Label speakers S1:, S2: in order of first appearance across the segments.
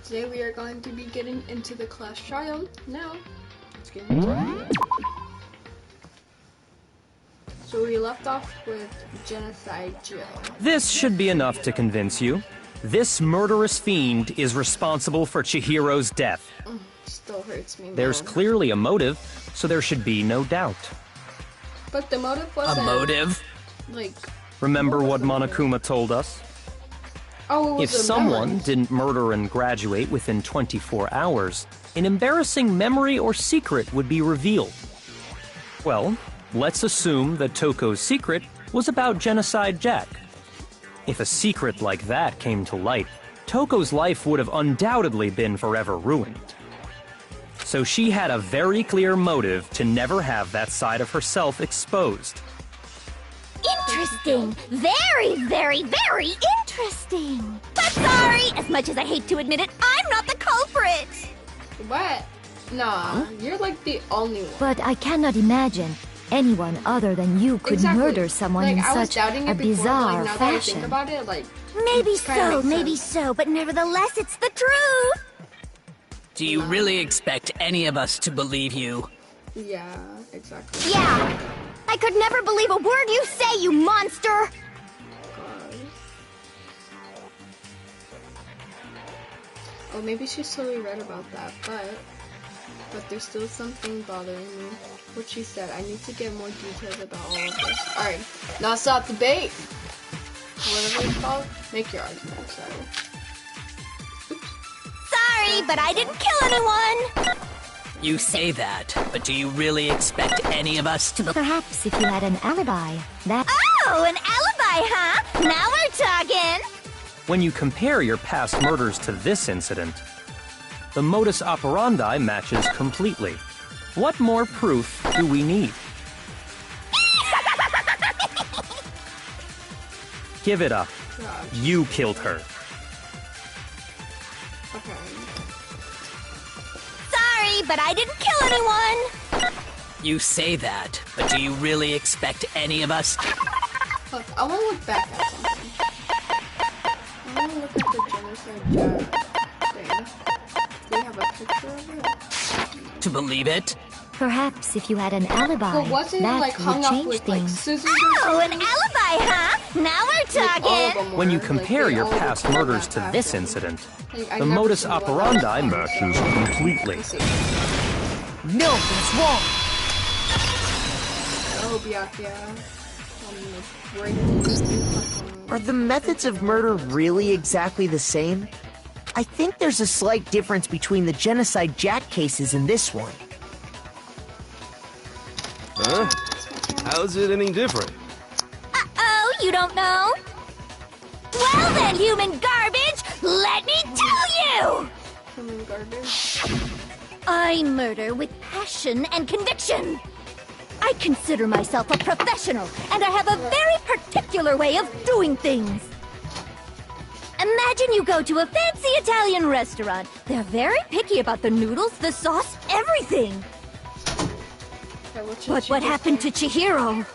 S1: Today we are going to be getting into the class trial. Now, let's get into it. So we left off with Genocide Jill.
S2: This should be enough to convince you. This murderous fiend is responsible for Chihiro's death.
S1: Still hurts me.
S2: There's clearly a motive, so there should be no doubt.
S1: But the motive wasn't...
S3: A motive?
S1: Like...
S2: Remember what Monokuma told us?
S1: Oh, it was
S2: if someone didn't murder and graduate within 24 hours, an embarrassing memory or secret would be revealed. Well, let's assume that Toko's secret was about Genocide Jack. If a secret like that came to light, Toko's life would have undoubtedly been forever ruined. So she had a very clear motive to never have that side of herself exposed.
S4: Interesting. Very, very, very interesting. But sorry, as much as I hate to admit it, I'm not the culprit.
S1: What? Nah, you're like the only one.
S5: But I cannot imagine anyone other than you could murder someone in such a bizarre
S1: now
S5: fashion.
S1: That I think about it, like,
S4: Maybe so, but nevertheless, it's the truth.
S3: Do you really expect any of us to believe you?
S1: Yeah, exactly.
S4: Yeah. I could never believe a word you say, you monster!
S1: Oh, maybe she's totally right about that, but there's still something bothering me. What she said, I need to get more details about all of this. Alright, now stop debate! Whatever it's called, make your argument, sorry.
S4: Sorry, but I didn't kill anyone!
S3: You say that, but do you really expect any of us to believe?
S5: Perhaps if you had an alibi, that...
S4: Oh, an alibi, huh? Now we're talking!
S2: When you compare your past murders to this incident, the modus operandi matches completely. What more proof do we need? Give it up.
S1: Gosh.
S2: You killed her.
S1: Okay.
S4: Sorry, but I didn't kill anyone!
S3: You say that, but do you really expect any of us to...
S1: Look, I want to look back at something. I want to look at the Genocide Jack thing. Do we have a picture of it?
S3: to believe it?
S5: Perhaps if you had an alibi,
S1: But wasn't it
S5: that
S1: like hung
S5: would
S1: up
S5: change
S1: with like
S5: things.
S1: scissors or
S4: Oh, an
S1: something?
S4: alibi, huh? Now we're
S1: Like, all of
S4: talking!
S1: them
S2: When you
S1: were,
S2: compare
S1: like, they
S2: your
S1: all
S2: past
S1: looked like
S2: murders
S1: that
S2: to this
S1: fashion.
S2: incident,
S1: Like, I
S2: the
S1: never
S2: modus
S1: seen one
S2: operandi
S1: like that,
S2: matches
S1: so-
S2: completely.
S1: Let's see.
S3: No, that's wrong.
S1: Oh, Byakuya. Break
S6: Are the methods of murder really exactly the same? I think there's a slight difference between the Genocide Jack cases and this one.
S7: Huh? How's it any different?
S4: Uh-oh, you don't know? Well then, human garbage, let me tell you!
S1: Human garbage.
S4: I murder with passion and conviction. I consider myself a professional, and I have a very particular way of doing things. Imagine you go to a fancy Italian restaurant. They're very picky about the noodles, the sauce, everything.
S1: Okay,
S4: But what happened to Chihiro?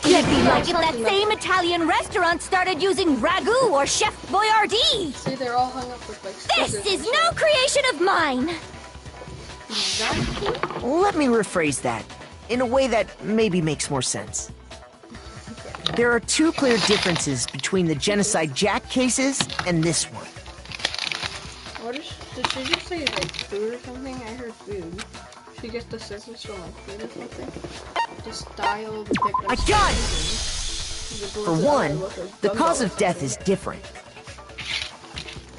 S4: It'd be like if that same Italian restaurant started using ragu or Chef Boyardee.
S1: See, they're all hung up with like
S4: This
S1: scissors
S4: is
S1: and
S4: no creation of mine.
S1: shit. Exactly.
S6: Let me rephrase that, in a way that maybe makes more sense. There are two clear differences between the Genocide Jack cases and this one.
S1: What is? Did she just say like food or something? I heard food. She gets the scissors from like food or something. The style, the victim.
S6: I got it! For one, the cause of death is different.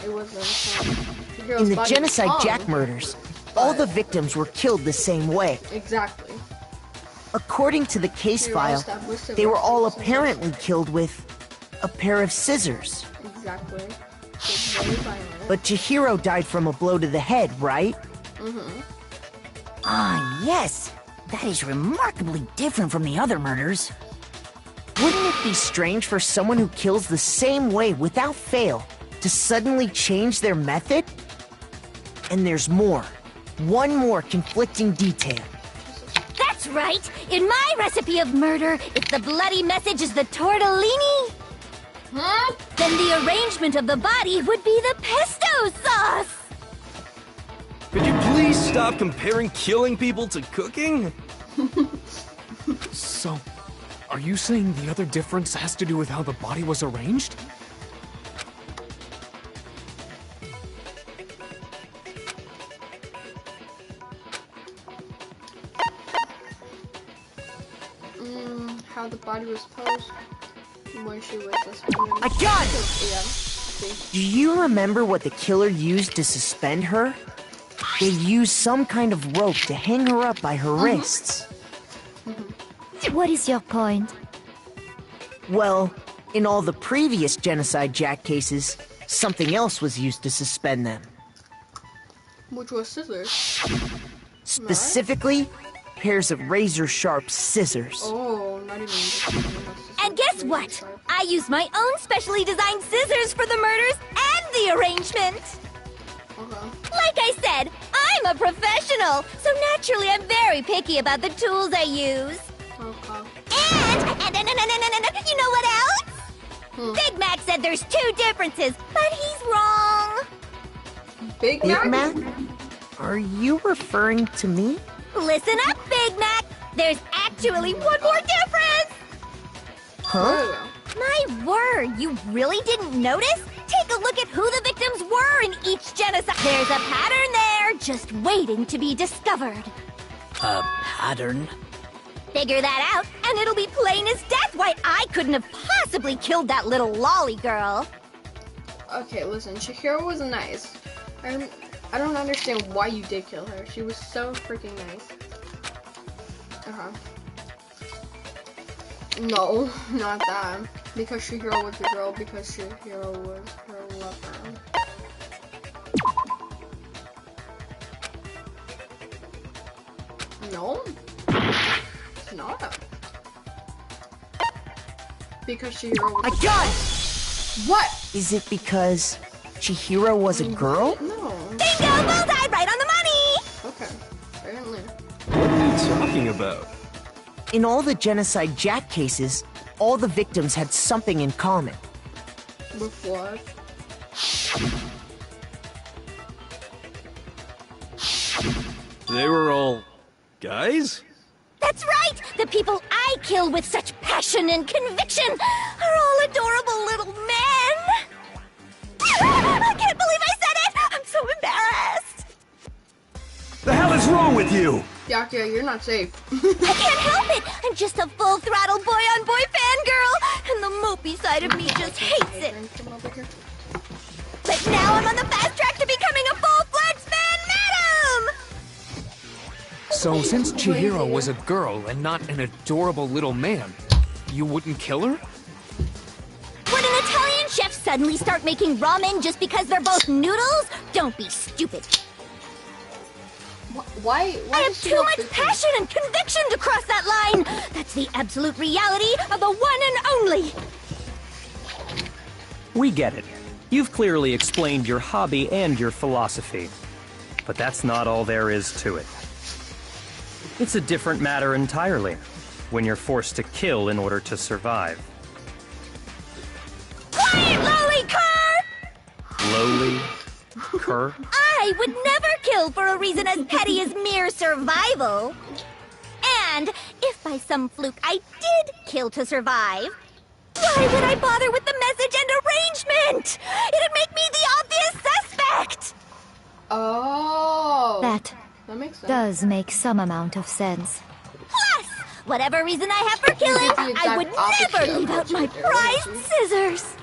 S1: It wasn't.
S6: In the Genocide Jack murders, all the victims were killed the same way.
S1: Exactly.
S6: According to the case
S1: They were all
S6: file,
S1: stabbed with
S6: they were all
S1: scissors.
S6: apparently killed with a pair of scissors.
S1: Exactly. It's very violent.
S6: But Chihiro died from a blow to the head, right?
S8: Ah, yes. That is remarkably different from the other murders.
S6: Wouldn't it be strange for someone who kills the same way without fail to suddenly change their method? And there's more. One more conflicting detail.
S4: That's right. In my recipe of murder, if the bloody message is the tortellini, then the arrangement of the body would be the pesto tomato sauce!
S7: Could you please stop comparing killing people to cooking?
S9: So, are you saying the other difference has to do with how the body was arranged?
S1: How the body was posed when she was suspended.
S6: I got it!
S1: Yeah. See?
S6: Do you remember what the killer used to suspend her? They used some kind of rope to hang her up by her wrists.
S5: What is your point?
S6: Well, in all the previous Genocide Jack cases, something else was used to suspend them.
S1: Which was scissors.
S6: Specifically, pairs of razor-sharp scissors.
S1: Oh, not even just
S4: And guess what? I used my own specially designed scissors for the murders and the arrangement.
S1: Okay.
S4: Like I said, I'm a professional, so naturally I'm very picky about the tools I use.
S1: Okay.
S4: And you know what else? Big Mac said there's 2 differences, but he's wrong.
S1: Big
S6: Big
S1: Mac?
S6: Mac? Are you referring to me?
S4: Listen up, Big Mac. There's actually one more difference.
S6: Huh?
S4: My word, you really didn't notice? Take a look at who the victims were in each genocide. There's a pattern there, just waiting to be discovered.
S3: A pattern?
S4: Figure that out, and it'll be plain as death why I couldn't have possibly killed that little lolly girl.
S1: Okay, listen, Chihiro was nice. I don't understand why you did kill her. She was so freaking nice. No, not that. Because Chihiro was the girl, because Chihiro was her lover. No, it's not. Because Chihiro was
S6: I got it!
S1: What?
S6: Is it because Chihiro was a girl?
S1: No.
S4: Bingo! Bullseye! Right on the money!
S1: Okay, apparently.
S7: What are you talking about?
S6: In all the Genocide Jack cases, all the victims had something in common.
S1: With what?
S7: They were all guys?
S4: That's right! The people I kill with such passion and conviction are all adorable little men! I can't believe I said it! I'm so embarrassed!
S7: The hell is wrong with you?
S1: Yakuya, you're not safe.
S4: I can't help it! I'm just a full-throttle boy-on-boy fangirl, and the mopey side of me just hates it. But now I'm on the fast track to becoming a full-fledged fan madam!
S9: So, since Chihiro was a girl and not an adorable little man, you wouldn't kill her?
S4: Would an Italian chef suddenly start making ramen just because they're both noodles? Don't be stupid.
S1: Why
S4: I have
S1: does she
S4: too
S1: look
S4: much
S1: different?
S4: passion and conviction to cross that line. That's the absolute reality of the one and only.
S2: We get it. You've clearly explained your hobby and your philosophy. But that's not all there is to it. It's a different matter entirely, when you're forced to kill in order to survive.
S4: Quiet, lowly cur!
S2: Lowly? Cur?
S4: I would never kill for a reason as petty as mere survival. And if by some fluke I did kill to survive, why would I bother with the message and arrangement? It'd make me the obvious suspect!
S1: Oh.
S5: That
S1: makes sense.
S5: does make some amount of sense.
S4: Plus, whatever reason I have for killing, I would never leave out my prized scissors.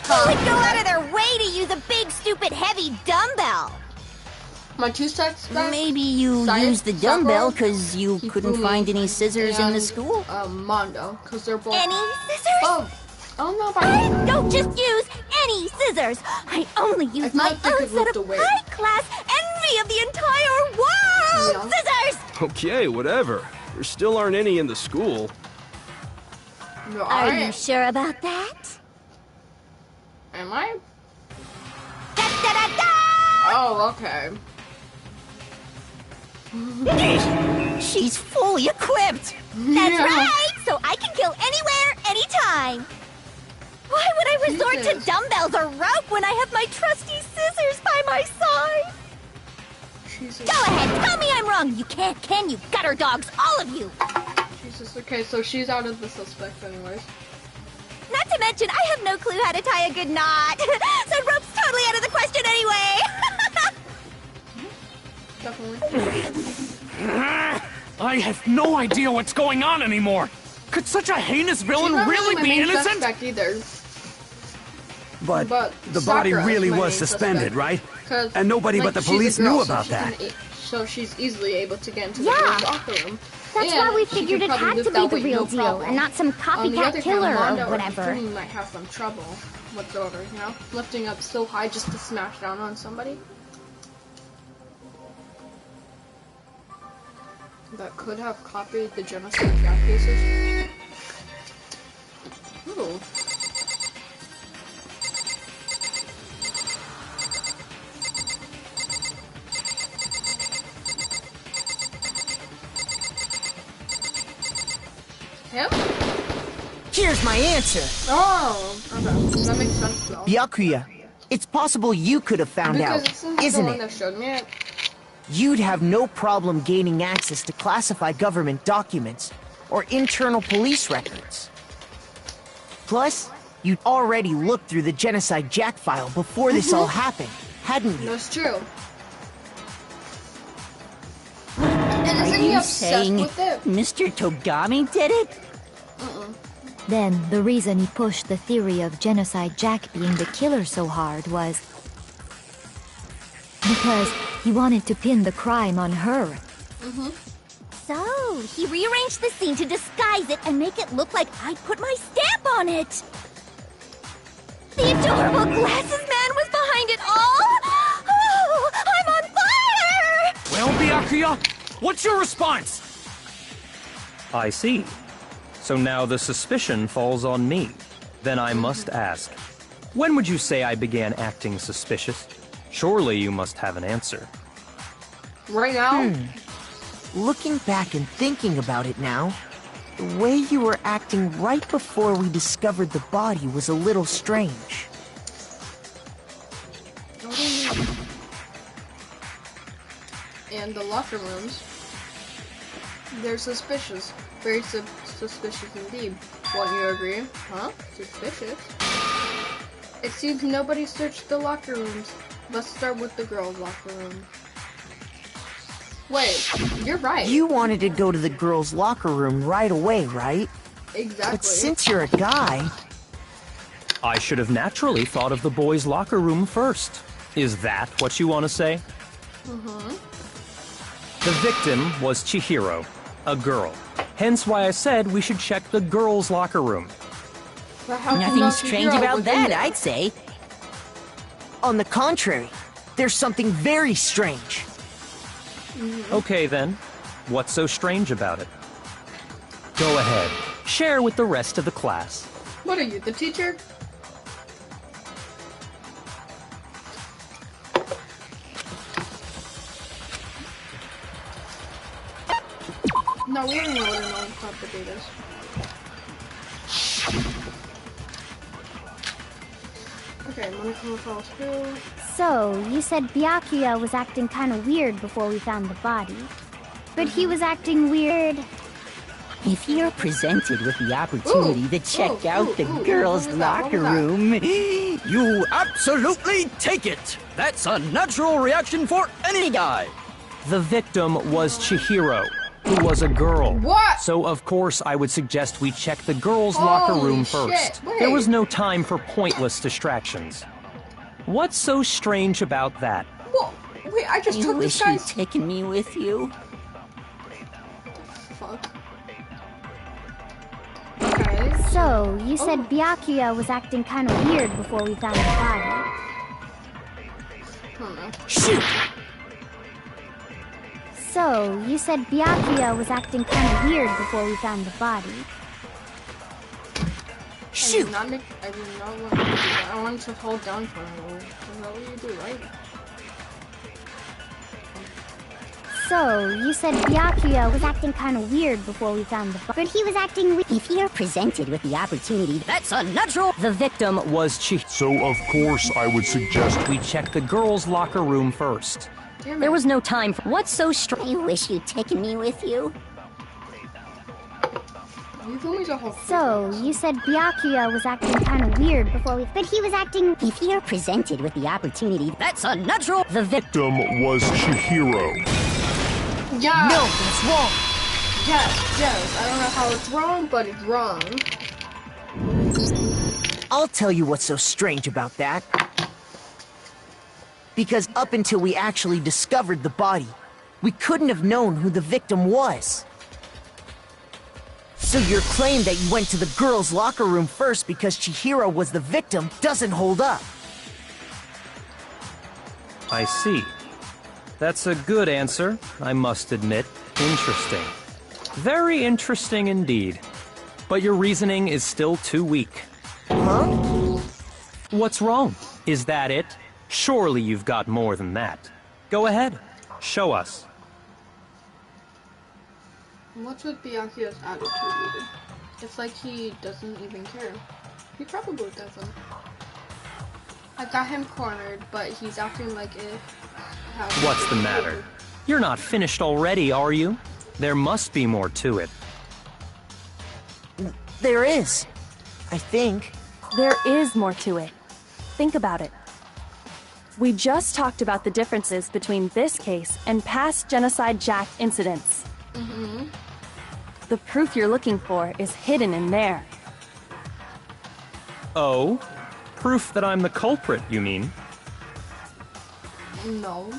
S4: Who would go out of their way to use a big, stupid, heavy dumbbell?
S1: My 2 cents.
S8: Maybe you used the dumbbell because you couldn't find any scissors in the school?
S1: Mondo, because they're both.
S4: Any scissors?
S1: Oh, I don't know if
S4: I don't just use any scissors. I only use my own set of high-class envy of the entire world scissors!
S7: Okay, whatever. There still aren't any in the school.
S1: No,
S4: Are you sure about that?
S1: Am I?
S4: Da-da-da-da!
S1: Oh, okay.
S8: She's fully equipped!
S4: That's right! So I can kill anywhere, anytime! Why would I resort to dumbbells or rope when I have my trusty scissors? wrong, you can't, can you? Gutter dogs, all of you!
S1: Jesus, okay, so she's out of the suspect anyways.
S4: Not to mention, I have no clue how to tie a good knot. So rope's totally out of the question anyway.
S1: Definitely.
S9: I have no idea what's going on anymore. Could such a heinous villain really be innocent?
S1: Either.
S10: But the body really was suspended, right? And nobody but the police knew about that.
S1: So she's easily able to get into the girls' locker room.
S4: That's why we figured it had to be the real deal, and not some copycat killer or whatever.
S1: Or might have some trouble whatsoever, you know? Lifting up so high just to smash down on somebody. That could have copied the genocide Jack cases. Ooh. Him?
S6: Here's my answer.
S1: Oh, okay. That makes sense though.
S6: Byakuya, it's possible you could have found out, isn't it?
S1: That showed me it.
S6: You'd have no problem gaining access to classified government documents or internal police records. Plus, you'd already looked through the Genocide Jack file before this all happened, hadn't you?
S1: That's true.
S8: Are you saying Mr. Togami did it?
S5: Then, the reason he pushed the theory of Genocide Jack being the killer so hard was because he wanted to pin the crime on her.
S4: So, he rearranged the scene to disguise it and make it look like I put my stamp on it. The adorable glasses man was behind it all? Oh, I'm on fire!
S9: Well, Byakuya, what's your response?
S2: I see. So now the suspicion falls on me. Then I must ask, when would you say I began acting suspicious? Surely you must have an answer.
S1: Right now?
S6: Looking back and thinking about it now, the way you were acting right before we discovered the body was a little strange.
S1: And the locker rooms. They're suspicious. Very suspicious indeed. Won't you agree? Huh? Suspicious? It seems nobody searched the locker rooms. Let's start with the girls' locker room. Wait, you're right.
S6: You wanted to go to the girls' locker room right away, right?
S1: Exactly.
S6: But since you're a guy...
S2: I should have naturally thought of the boys' locker room first. Is that what you want to say? The victim was Chihiro, a girl. Hence why I said we should check the girls' locker room.
S8: Nothing strange about that, I'd say.
S6: On the contrary, there's something very strange.
S2: Okay then, what's so strange about it? Go ahead, share with the rest of the class.
S1: What are you, the teacher? No, we don't know what an non-complicate is. Okay, Monaco falls through.
S11: So, you said Byakuya was acting kind of weird before we found the body. But he was acting weird...
S8: If you're presented with the opportunity to check out the girls' locker room...
S3: You absolutely take it! That's a natural reaction for any guy!
S2: The victim was Chihiro, who was a girl.
S1: What?
S2: So of course I would suggest we check the girls' locker room first. There was no time for pointless distractions. What's so strange about that?
S1: Well, wait, I just took this guy's...
S8: you'd taken me with you.
S1: Fuck. Okay.
S11: So, you said Byakuya was acting kind of weird before we found the body.
S8: Shoot!
S11: So, you said Byakuya was acting kind of weird before we found the body.
S8: Shoot!
S1: I did not want to do that. I wanted to hold down for a Is that what you do, right?
S11: So, you said Byakuya was acting kind of weird before we found the body. But he was acting weird.
S8: If you're presented with the opportunity, that's a natural...
S2: The victim was Chihiro.
S12: So of course I would suggest
S2: we check the girls' locker room first.
S8: There was no time for... What's so strange?
S4: I wish you'd taken me with you.
S11: So, you said Byakuya was acting kind of weird before we... But he was acting...
S4: If you're presented with the opportunity,
S8: That's unnatural! The
S12: Victim was Chihiro.
S1: Yeah.
S6: No, that's wrong.
S1: Yes. I don't know how it's wrong, but it's wrong.
S6: I'll tell you what's so strange about that. Because up until we actually discovered the body, we couldn't have known who the victim was. So your claim that you went to the girls' locker room first because Chihiro was the victim doesn't hold up.
S2: I see. That's a good answer, I must admit. Interesting. Very interesting indeed. But your reasoning is still too weak.
S6: Huh?
S2: What's wrong? Is that it? Surely you've got more than that. Go ahead. Show us.
S1: What's with Byakuya's attitude? It's like he doesn't even care. He probably doesn't. I got him cornered, but he's acting like if...
S2: What's the matter? You're not finished already, are you? There must be more to it.
S6: There is. I think.
S13: There is more to it. Think about it. We just talked about the differences between this case and past Genocide Jack incidents.
S1: Mm-hmm.
S13: The proof you're looking for is hidden in there.
S2: Oh? Proof that I'm the culprit, you mean?
S1: No.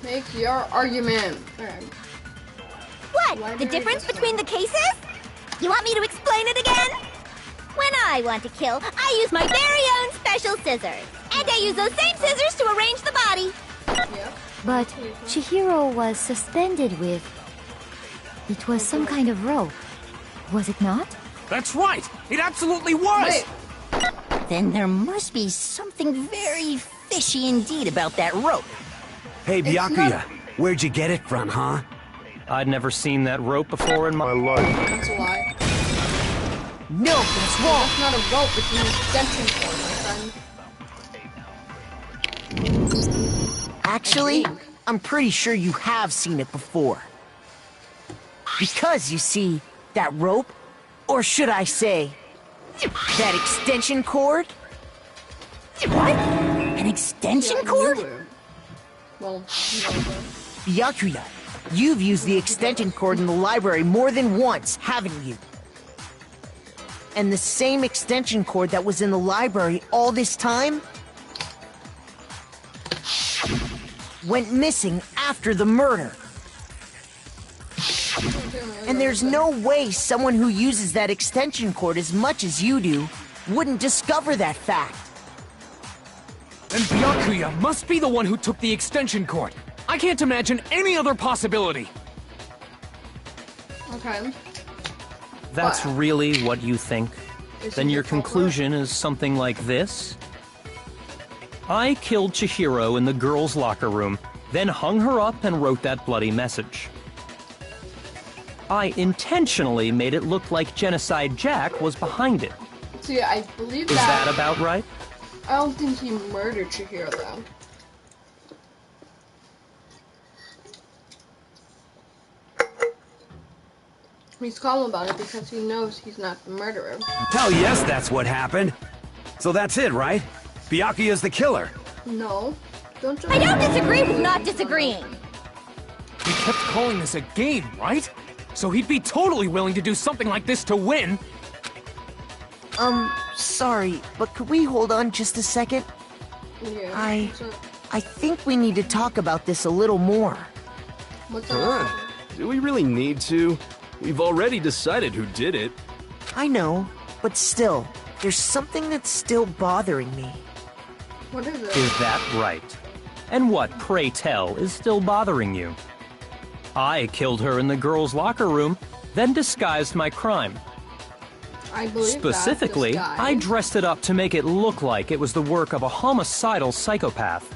S1: Make your argument.
S4: What? The difference between the cases? You want me to explain it again? When I want to kill, I use my very own special scissors. And I use those same scissors to arrange the body.
S1: Yep.
S5: But Chihiro was suspended with... It was some kind of rope. Was it not?
S9: That's right! It absolutely was!
S1: Wait.
S8: Then there must be something very fishy indeed about that rope.
S10: Hey, Byakuya, where'd you get it from, huh?
S2: I'd never seen that rope before in my life.
S1: That's a lie.
S6: No, that's wrong.
S1: That's not a rope, it's an extension cord, my friend.
S6: Actually, I'm pretty sure you have seen it before. Because, you see, that rope, or should I say, that extension cord?
S8: What? An extension cord?
S1: Well,
S6: Byakuya, you've used the extension cord in the library more than once, haven't you? And the same extension cord that was in the library all this time went missing after the murder. And there's no way someone who uses that extension cord as much as you do wouldn't discover that fact.
S9: And Byakuya must be the one who took the extension cord. I can't imagine any other possibility.
S1: okay.
S2: That's really what you think?
S1: Is
S2: Then
S1: he
S2: your
S1: the culprit?
S2: conclusion is something like this? I killed Chihiro in the girls' locker room, then hung her up and wrote that bloody message. I intentionally made it look like Genocide Jack was behind it.
S1: See, I believe
S2: Is that about right?
S1: I don't think he murdered Chihiro, though. He's calm about it because he knows he's not the murderer.
S10: Hell yes, that's what happened. So that's it, right? Byakuya's the killer.
S1: No. Don't you...
S4: I don't disagree with not disagreeing.
S9: He kept calling this a game, right? So he'd be totally willing to do something like this to win.
S6: Sorry, but could we hold on just a second?
S1: Yeah.
S6: I think we need to talk about this a little more.
S1: What's
S7: Huh? Do we really need to? We've already decided who did it.
S6: I know, but still, there's something that's still bothering me.
S1: What is it?
S2: Is that right? And what, pray tell, is still bothering you? I killed her in the girls' locker room, then disguised my crime.
S1: I believe
S2: Specifically,
S1: that,
S2: I dressed it up to make it look like it was the work of a homicidal psychopath.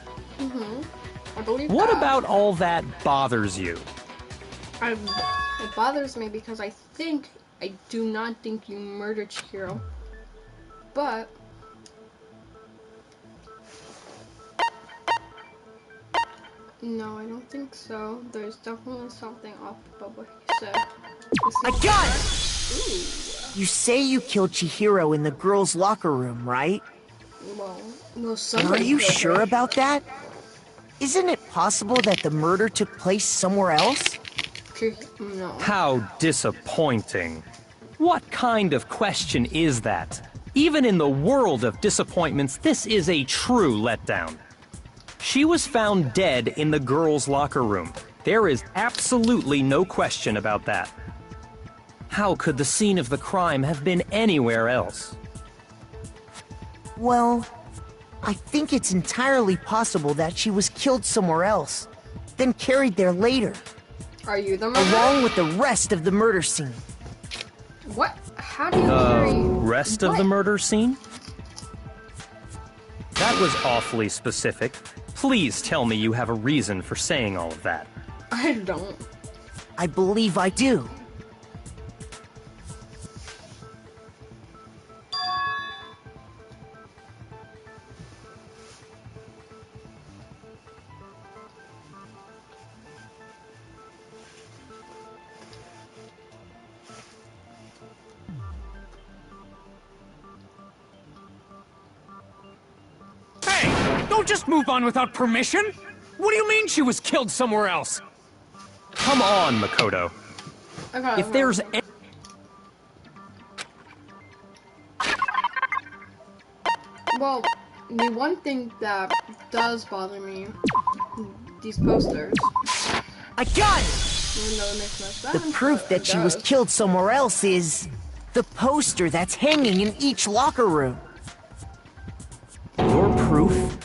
S1: I believe
S2: What
S1: that.
S2: about all that bothers you?
S1: It bothers me because I do not think you murdered Chihiro. But no, I don't think so. There's definitely something off about what he said.
S6: I got it!
S1: Ooh.
S6: You say you killed Chihiro in the girls' locker room, right?
S1: Well,
S6: Are you sure about that? Isn't it possible that the murder took place somewhere else?
S1: No.
S2: How disappointing. What kind of question is that? Even in the world of disappointments, this is a true letdown. She was found dead in the girls' locker room. There is absolutely no question about that. How could the scene of the crime have been anywhere else?
S6: Well, I think it's entirely possible that she was killed somewhere else, then carried there later.
S1: Are you the murderer?
S6: Along with the rest of the murder scene.
S1: What? How do you carry...
S2: Rest of the murder scene? That was awfully specific. Please tell me you have a reason for saying all of that.
S1: I don't.
S6: I believe I do.
S9: Don't just move on without permission! What do you mean she was killed somewhere else?
S2: Come on, Makoto. If there's any...
S1: Well, the one thing that does bother me, these posters.
S6: I got it! The proof that she was killed somewhere else is the poster that's hanging in each locker room.
S2: Your proof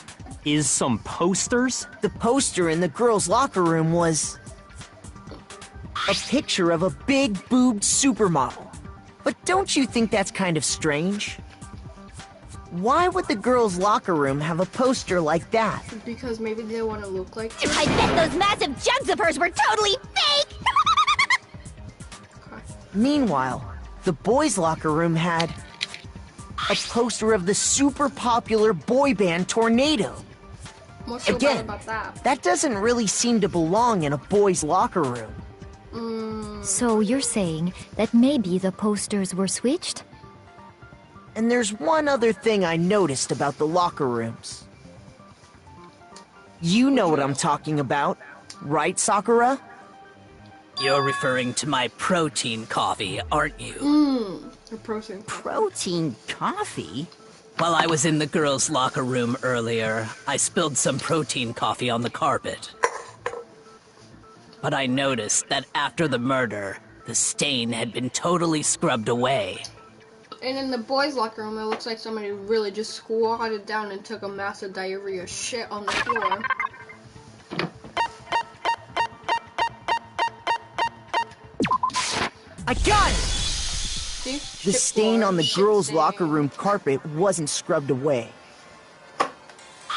S2: is some posters?
S6: The poster in the girls' locker room was a picture of a big-boobed supermodel. But don't you think that's kind of strange? Why would the girls' locker room have a poster like that?
S1: Because maybe they want to look like her.
S4: I bet those massive jugs of hers were totally fake!
S6: Meanwhile, the boys' locker room had a poster of the super popular boy band Tornado.
S1: What's so bad about that?
S6: That doesn't really seem to belong in a boys' locker room.
S5: So you're saying that maybe the posters were switched?
S6: And there's one other thing I noticed about the locker rooms. You know what I'm talking about, right, Sakura?
S14: You're referring to my protein coffee, aren't you?
S1: A protein coffee.
S14: Protein coffee? While I was in the girls' locker room earlier, I spilled some protein coffee on the carpet. But I noticed that after the murder, the stain had been totally scrubbed away.
S1: And in the boys' locker room, it looks like somebody really just squatted down and took a massive diarrhea shit on the floor.
S6: I got it!
S1: See?
S6: The stain on the girls' locker room carpet wasn't scrubbed away.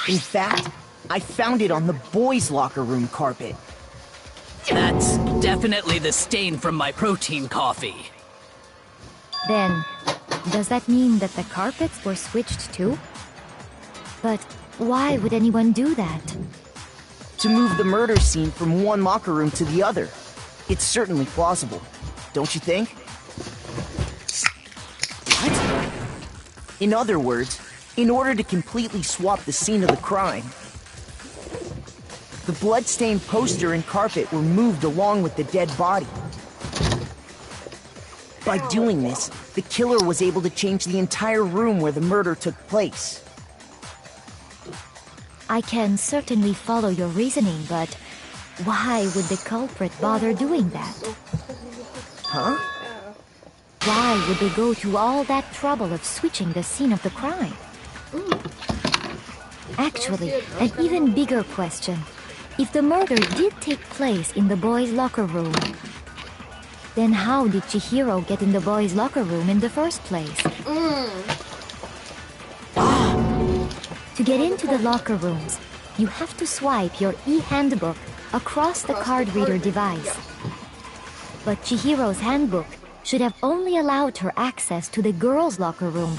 S6: In fact, I found it on the boys' locker room carpet.
S14: That's definitely the stain from my protein coffee.
S5: Then, does that mean that the carpets were switched too? But why would anyone do that?
S6: To move the murder scene from one locker room to the other. It's certainly plausible, don't you think? What? In other words, in order to completely swap the scene of the crime, the blood-stained poster and carpet were moved along with the dead body. By doing this, the killer was able to change the entire room where the murder took place.
S5: I can certainly follow your reasoning, but why would the culprit bother doing that?
S6: Huh?
S5: Why would they go to all that trouble of switching the scene of the crime? Actually, an even bigger question. If the murder did take place in the boys' locker room, Then how did Chihiro get in the boys' locker room in the first place? To get into the locker rooms, you have to swipe your e-handbook across the card reader device. But Chihiro's handbook should have only allowed her access to the girls' locker room.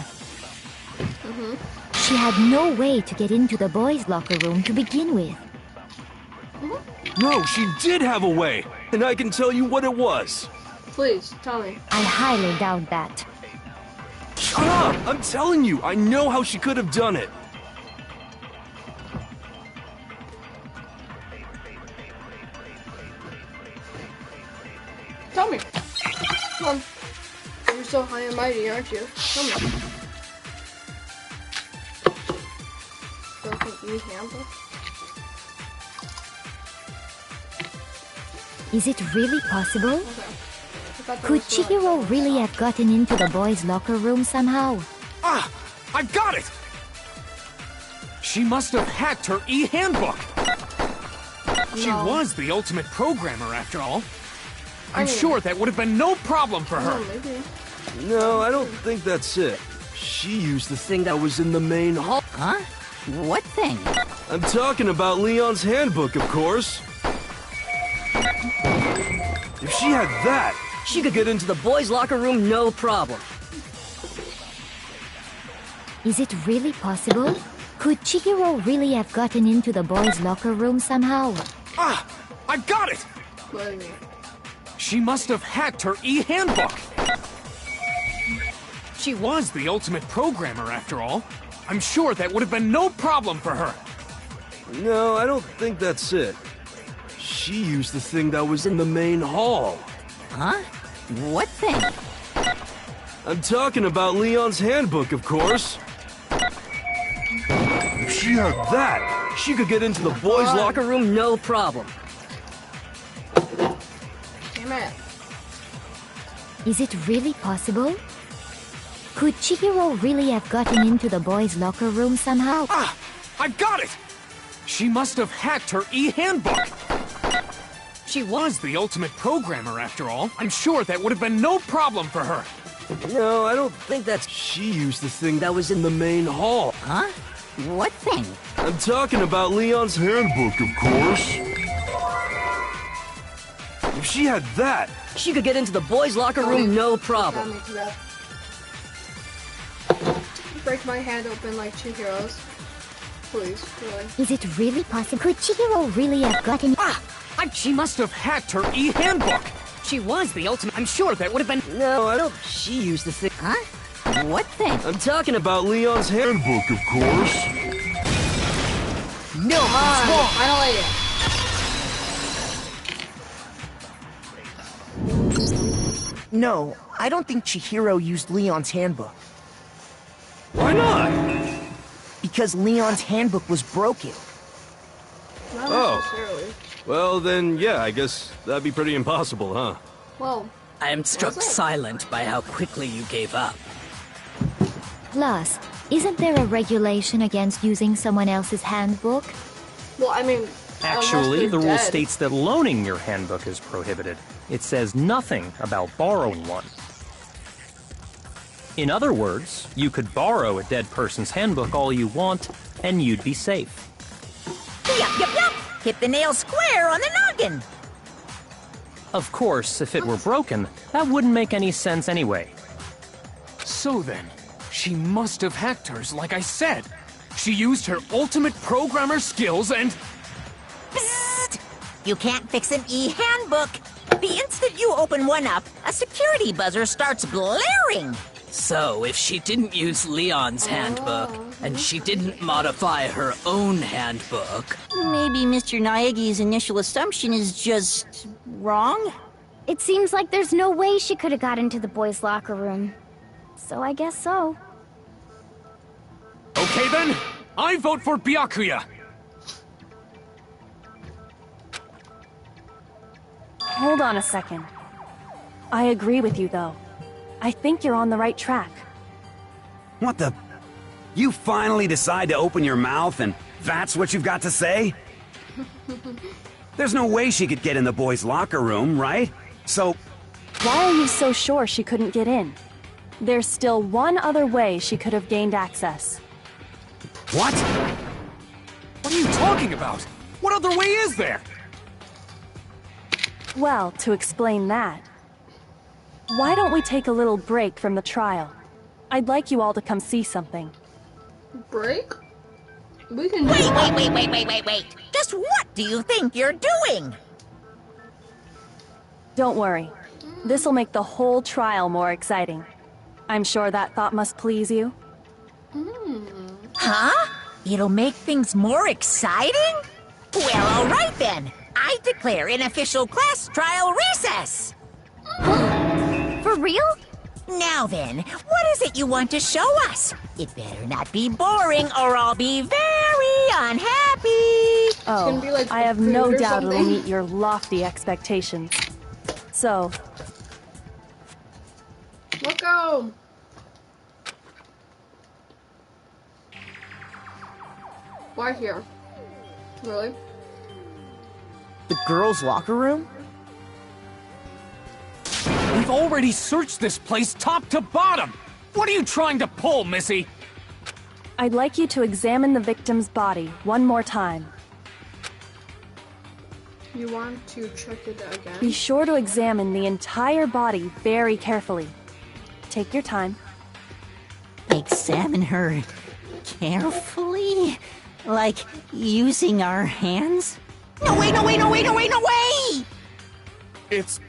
S5: She had no way to get into the boys' locker room to begin with.
S7: No, she did have a way, and I can tell you what it was.
S1: Please, tell me.
S5: I highly doubt that.
S7: Shut up! I'm telling you, I know how she could have done it.
S1: Tell me. Come on. You're so high and mighty, aren't you? Tell me. Broken e-handbook?
S5: Is it really possible?
S1: Okay.
S5: Could Chihiro really have gotten into the boys' locker room somehow?
S9: Ah! I got it! She must have hacked her e-handbook! She was the ultimate programmer, after all. I'm sure that would have been no problem for her.
S1: Maybe.
S7: No, I don't think that's it. She used the thing that was in the main hall.
S14: Huh? What thing?
S7: I'm talking about Leon's handbook, of course. If she had that,
S14: She could get into the boys' locker room, no problem.
S5: Is it really possible? Could Chihiro really have gotten into the boys' locker room somehow?
S9: Ah! I got it! She must have hacked her e-handbook! She was the ultimate programmer, after all. I'm sure that would have been no problem for her.
S7: No, I don't think that's it. She used the thing that was in the main hall.
S14: Huh? What thing?
S7: I'm talking about Leon's handbook, of course. If she had that, she could get into the boys' locker room, no problem.
S1: Damn it.
S5: Is it really possible? Could Chihiro really have gotten into the boys' locker room somehow?
S9: Ah! I got it! She must have hacked her e-handbook! She was the ultimate programmer, after all. I'm sure that would have been no problem for her.
S7: No, I don't think that's... She used the thing that was in the main hall.
S14: Huh? What thing?
S7: I'm talking about Leon's handbook, of course. If she had that,
S14: she could get into the boys' locker room, no problem.
S1: Break my hand open like Chihiro's. Please, really.
S5: Is it really possible? Could Chihiro really have gotten...
S9: Ah! She must have hacked her e-handbook! She was the ultimate... I'm sure that would have been...
S7: No, I don't... She used the thing...
S14: Huh? What thing?
S7: I'm talking about Leon's handbook, of course.
S1: No, finally.
S6: No, I don't think Chihiro used Leon's handbook.
S7: Why not?
S6: Because Leon's handbook was broken.
S1: Not necessarily.
S7: Well, then, yeah, I guess that'd be pretty impossible, huh?
S1: Well,
S14: I am struck silent by how quickly you gave up.
S5: Plus, isn't there a regulation against using someone else's handbook?
S1: Well, I mean...
S2: Actually, the rule states that loaning your handbook is prohibited. It says nothing about borrowing one. In other words, you could borrow a dead person's handbook all you want, and you'd be safe.
S4: Yup, yup, yup! Hit the nail square on the noggin!
S2: Of course, if it were broken, that wouldn't make any sense anyway.
S9: So then, she must have hacked hers, like I said. She used her ultimate programmer skills and...
S4: Psst! You can't fix an e-handbook! The instant you open one up, a security buzzer starts blaring!
S14: So, if she didn't use Leon's handbook, and she didn't modify her own handbook...
S4: Maybe Mr. Naegi's initial assumption is just... wrong?
S11: It seems like there's no way she could have got into the boys' locker room. So I guess so.
S9: Okay then, I vote for Byakuya!
S13: Hold on a second. I agree with you, though. I think you're on the right track.
S10: What the... You finally decide to open your mouth and that's what you've got to say? There's no way she could get in the boys' locker room, right? So,
S13: Why are you so sure she couldn't get in? There's still one other way she could have gained access.
S9: What? What are you talking about? What other way is there?
S13: Well, to explain that, why don't we take a little break from the trial? I'd like you all to come see something.
S1: Break? We can
S4: Wait. Just what do you think you're doing?
S13: Don't worry. This'll make the whole trial more exciting. I'm sure that thought must please you.
S4: Huh? It'll make things more exciting? Well, all right then. I declare an official class trial recess.
S11: For real?
S4: Now then, what is it you want to show us? It better not be boring or I'll be very unhappy.
S13: Oh,
S1: be like
S13: I have
S1: food
S13: no
S1: or
S13: doubt it'll
S1: something.
S13: meet your lofty expectations. So,
S1: Let's go. Why here? Really?
S6: The girls' locker room?
S9: We've already searched this place top to bottom! What are you trying to pull, Missy?
S13: I'd like you to examine the victim's body one more time.
S1: You want to check it again?
S13: Be sure to examine the entire body very carefully. Take your time.
S8: Examine her carefully? Like using our hands?
S4: No way!
S9: It's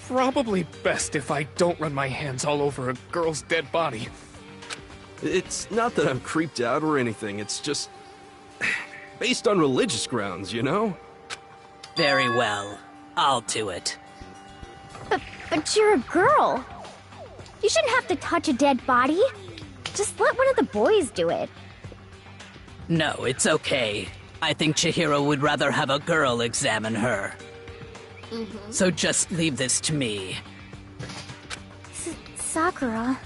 S9: probably best if I don't run my hands all over a girl's dead body.
S7: It's not that I'm creeped out or anything, it's just based on religious grounds, you know?
S14: Very well. I'll do it.
S11: But you're a girl. You shouldn't have to touch a dead body. Just let one of the boys do it.
S14: No, it's okay. I think Chihiro would rather have a girl examine her. So just leave this to me.
S11: Sakura.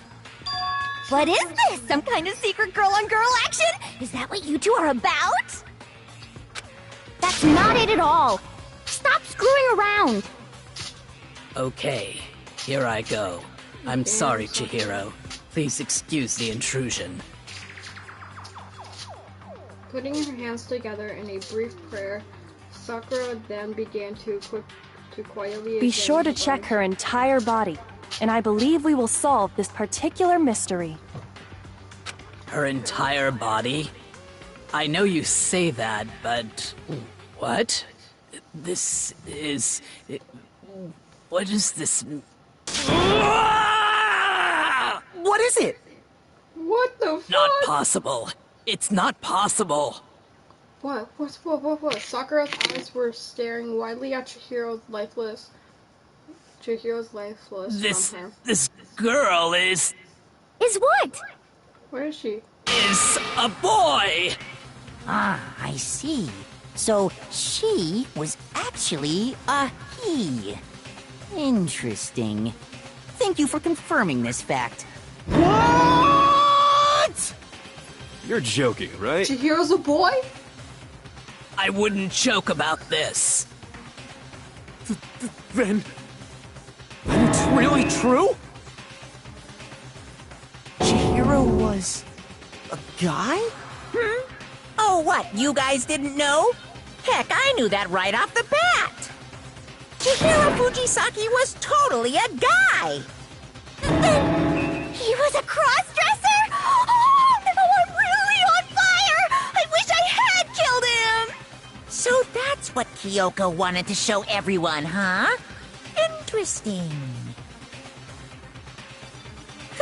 S4: What is this? Some kind of secret girl-on-girl action? Is that what you two are about?
S11: That's not it at all. Stop screwing around.
S14: Okay, here I go. I'm sorry, Chihiro. Please excuse the intrusion.
S1: Putting her hands together in a brief prayer, Sakura then began to quietly
S13: Be
S1: examine
S13: sure to
S1: the
S13: check
S1: body.
S13: her entire body, and I believe we will solve this particular mystery.
S14: Her entire body? I know you say that, but... What? This is... What is this...
S6: What is it?
S1: What the fuck?
S14: Not possible. It's not possible.
S1: What? Sakura's eyes were staring widely at Chihiro's lifeless from her.
S14: This girl is
S11: what?
S1: Where is she?
S14: Is a boy!
S8: Ah, I see. So she was actually a he. Interesting. Thank you for confirming this fact.
S6: What?
S7: You're joking, right?
S1: Chihiro's a boy?
S14: I wouldn't joke about this.
S9: Then it's really true?
S6: Chihiro was a guy?
S4: Oh, what? You guys didn't know? Heck, I knew that right off the bat. Chihiro Fujisaki was totally a guy. He was a cross-dresser? Oh, no, I'm really on fire! I wish I had killed him! So that's what Kyoko wanted to show everyone, huh? Interesting.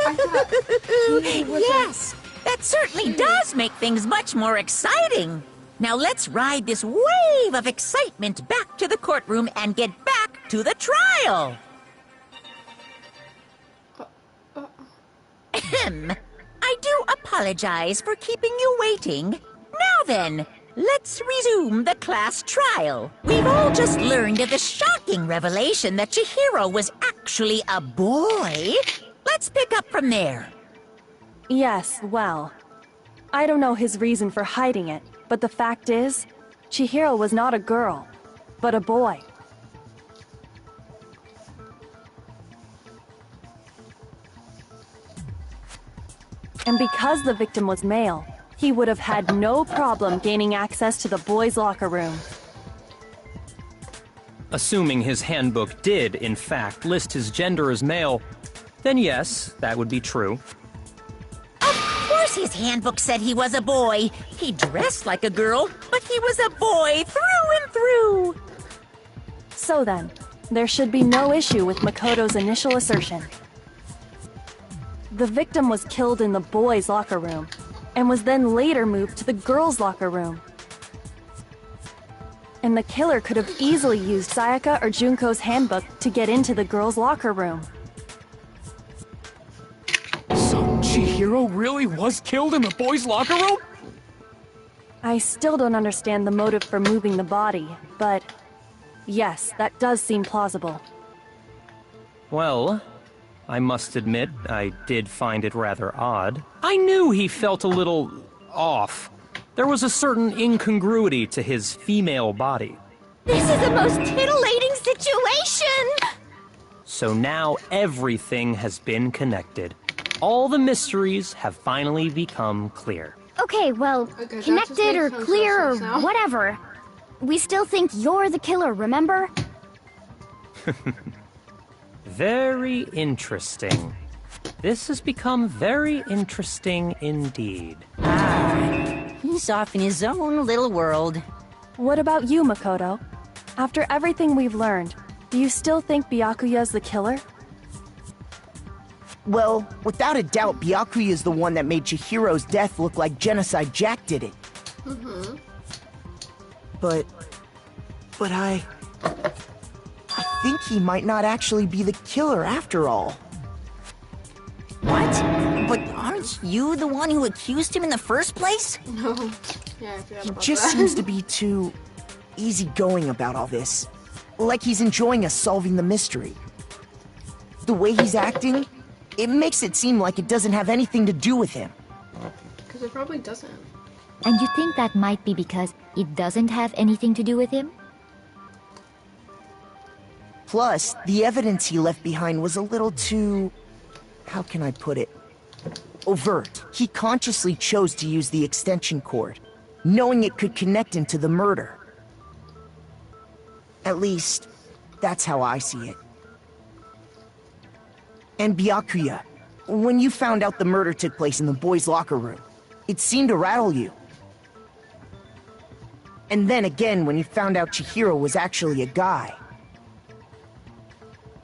S1: I thought he was
S4: Yes, that certainly does make things much more exciting. Now let's ride this wave of excitement back to the courtroom and get back to the trial. Ahem. I do apologize for keeping you waiting. Now then, let's resume the class trial. We've all just learned of the shocking revelation that Chihiro was actually a boy. Let's pick up from there.
S13: Yes, well, I don't know his reason for hiding it, but the fact is, Chihiro was not a girl, but a boy. And because the victim was male, he would have had no problem gaining access to the boys' locker room.
S2: Assuming his handbook did, in fact, list his gender as male, then yes, that would be true.
S8: Of course his handbook said he was a boy. He dressed like a girl, but he was a boy through and through.
S13: So then, there should be no issue with Makoto's initial assertion. The victim was killed in the boys' locker room, and was then later moved to the girls' locker room. And the killer could have easily used Sayaka or Junko's handbook to get into the girls' locker room.
S9: So Chihiro really was killed in the boys' locker room?
S13: I still don't understand the motive for moving the body, but yes, that does seem plausible.
S2: Well, I must admit, I did find it rather odd. I knew he felt a little off. There was a certain incongruity to his female body.
S4: This is the most titillating situation!
S2: So now everything has been connected. All the mysteries have finally become clear.
S11: Okay, well, connected or clear or whatever. We still think you're the killer, remember?
S2: Very interesting. This has become very interesting indeed.
S8: He's off in his own little world.
S13: What about you, Makoto? After everything we've learned, do you still think Byakuya's the killer?
S6: Well, without a doubt, Byakuya is the one that made Chihiro's death look like Genocide Jack did it.
S1: Mm-hmm.
S6: But I think he might not actually be the killer after all.
S8: What? But aren't you the one who accused him in the first place?
S1: No. Yeah, I forgot
S6: He
S1: about
S6: just
S1: that.
S6: seems to be too easygoing about all this. Like he's enjoying us solving the mystery. The way he's acting, it makes it seem like it doesn't have anything to do with him.
S1: Because it probably doesn't.
S5: And you think that might be because it doesn't have anything to do with him?
S6: Plus, the evidence he left behind was a little too... how can I put it? Overt. He consciously chose to use the extension cord, knowing it could connect him to the murder. At least, that's how I see it. And Byakuya, when you found out the murder took place in the boys' locker room, it seemed to rattle you. And then again when you found out Chihiro was actually a guy.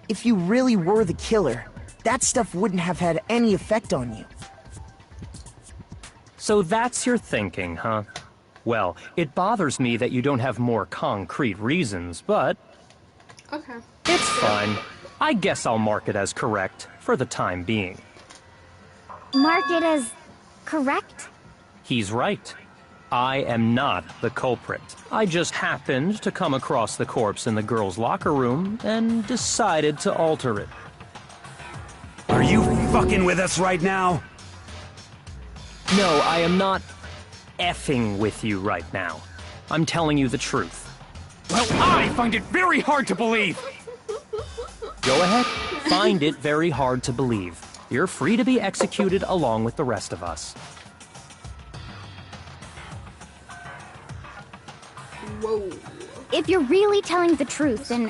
S6: If you really were the killer, that stuff wouldn't have had any effect on you.
S2: So that's your thinking, huh? Well, it bothers me that you don't have more concrete reasons, but...
S1: Okay.
S2: It's fine. I guess I'll mark it as correct, for the time being.
S11: Mark it as correct?
S2: He's right. I am not the culprit. I just happened to come across the corpse in the girls' locker room and decided to alter it.
S10: Are you fucking with us right now?
S2: No, I am not effing with you right now. I'm telling you the truth.
S9: Well, I find it very hard to believe.
S2: Go ahead, find it very hard to believe. You're free to be executed along with the rest of us.
S1: Whoa.
S11: If you're really telling the truth, then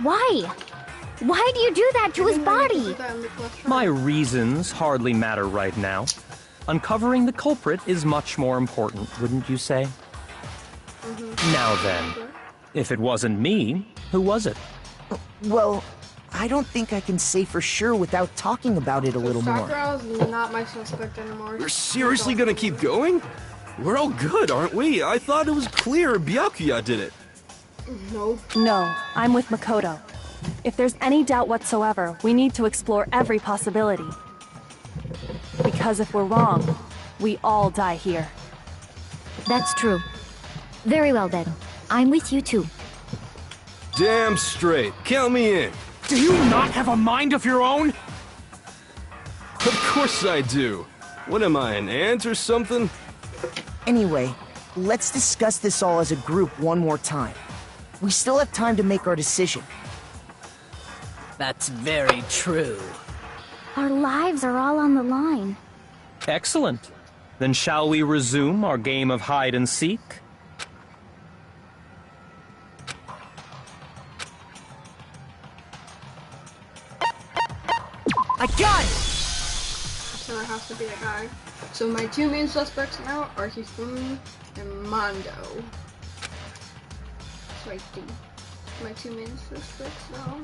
S11: why? Why do you do that to his body?
S2: My reasons hardly matter right now. Uncovering the culprit is much more important, wouldn't you say? Now then, if it wasn't me, who was it?
S6: Well, I don't think I can say for sure without talking about it a little more.
S1: Sakura's not my suspect anymore.
S7: We're seriously gonna keep going? We're all good, aren't we? I thought it was clear Byakuya did it.
S1: No.
S13: No, I'm with Makoto. If there's any doubt whatsoever, we need to explore every possibility. Because if we're wrong, we all die here.
S5: That's true. Very well then. I'm with you too.
S7: Damn straight. Count me in.
S9: Do you not have a mind of your own?
S7: Of course I do. What am I, an ant or something?
S6: Anyway, let's discuss this all as a group one more time. We still have time to make our decision.
S14: That's very true.
S11: Our lives are all on the line.
S2: Excellent. Then shall we resume our game of hide and seek?
S6: I got it!
S1: So it has to be a guy. So my two main suspects now are Hifumi and Mondo. So I think my two main suspects now.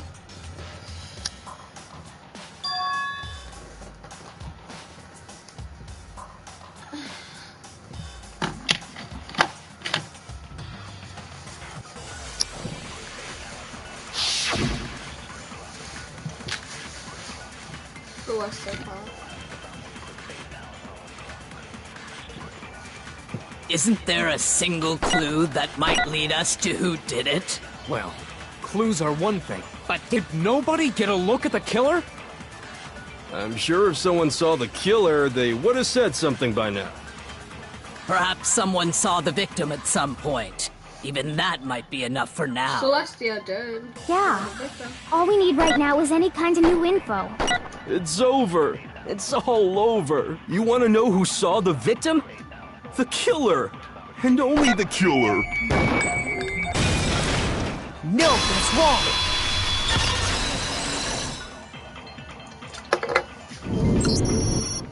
S14: Isn't there a single clue that might lead us to who did it?
S9: Well, clues are one thing, but did nobody get a look at the killer?
S7: I'm sure if someone saw the killer, they would have said something by now.
S14: Perhaps someone saw the victim at some point. Even that might be enough for now.
S1: Celestia did.
S11: Yeah. All we need right now is any kind of new info.
S7: It's over. It's all over. You want to know who saw the victim? The killer. And only the killer.
S6: No, that's wrong.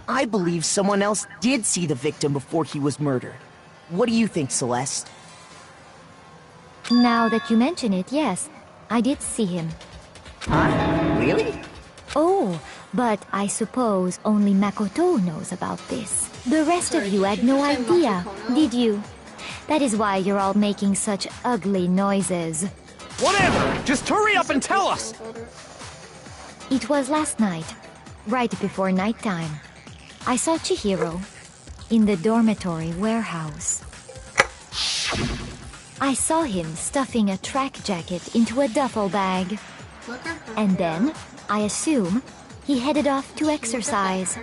S6: I believe someone else did see the victim before he was murdered. What do you think, Celeste?
S5: Now that you mention it, yes, I did see him.
S8: Really?
S5: Oh, but I suppose only Makoto knows about this. The rest of you had no idea, did you? That is why you're all making such ugly noises.
S9: Whatever! Just hurry up and tell us!
S5: It was last night, right before nighttime. I saw Chihiro in the dormitory warehouse. I saw him stuffing a track jacket into a duffel bag. And then, I assume, he headed off to exercise.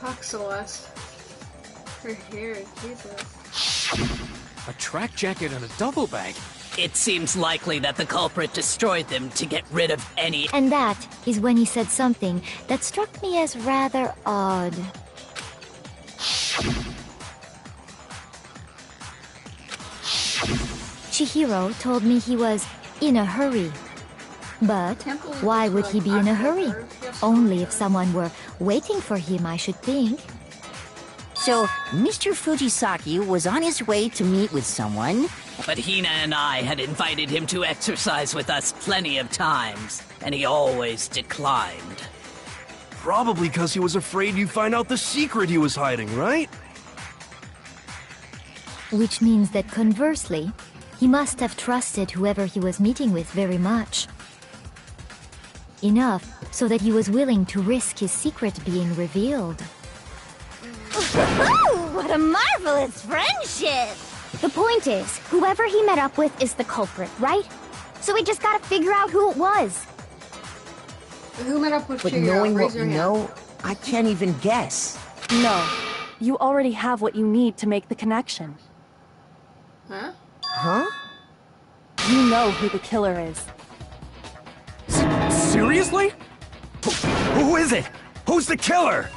S1: Fuck Celeste. Her hair, Jesus.
S9: A track jacket and a duffel bag?
S14: It seems likely that the culprit destroyed them to get rid of any...
S5: And that is when he said something that struck me as rather odd. Chihiro told me he was in a hurry. But why would he be in a hurry? Only if someone were waiting for him, I should think.
S8: So, Mr. Fujisaki was on his way to meet with someone.
S14: But Hina and I had invited him to exercise with us plenty of times, and he always declined.
S7: Probably because he was afraid you'd find out the secret he was hiding, right?
S5: Which means that conversely, he must have trusted whoever he was meeting with very much. Enough so that he was willing to risk his secret being revealed.
S4: What a marvelous friendship!
S11: The point is, whoever he met up with is the culprit, right? So we just gotta figure out who it was.
S1: Who met up with
S6: But
S1: Chihiro?
S6: knowing
S1: Raise
S6: what
S1: your
S6: we
S1: hand.
S6: know, I can't even guess.
S13: No. You already have what you need to make the connection.
S1: Huh?
S6: Huh?
S13: You know who the killer is.
S9: Seriously?
S10: Who is it? Who's the killer?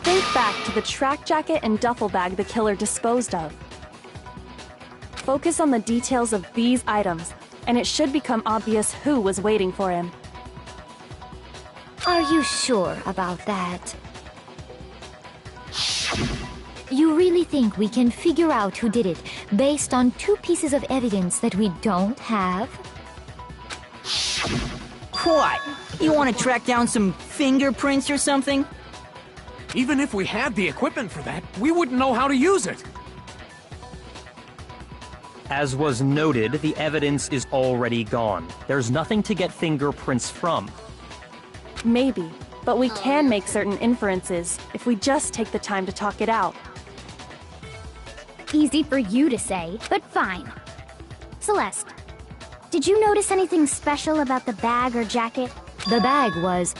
S13: Think back to the track jacket and duffel bag the killer disposed of. Focus on the details of these items, and it should become obvious who was waiting for him.
S5: Are you sure about that? You really think we can figure out who did it based on two pieces of evidence that we don't have?
S8: What? You want to track down some fingerprints or something?
S9: Even if we had the equipment for that, we wouldn't know how to use it.
S2: As was noted, the evidence is already gone. There's nothing to get fingerprints from.
S13: Maybe, but we can make certain inferences if we just take the time to talk it out.
S11: Easy for you to say, but fine. Celeste, did you notice anything special about the bag or jacket?
S5: The bag was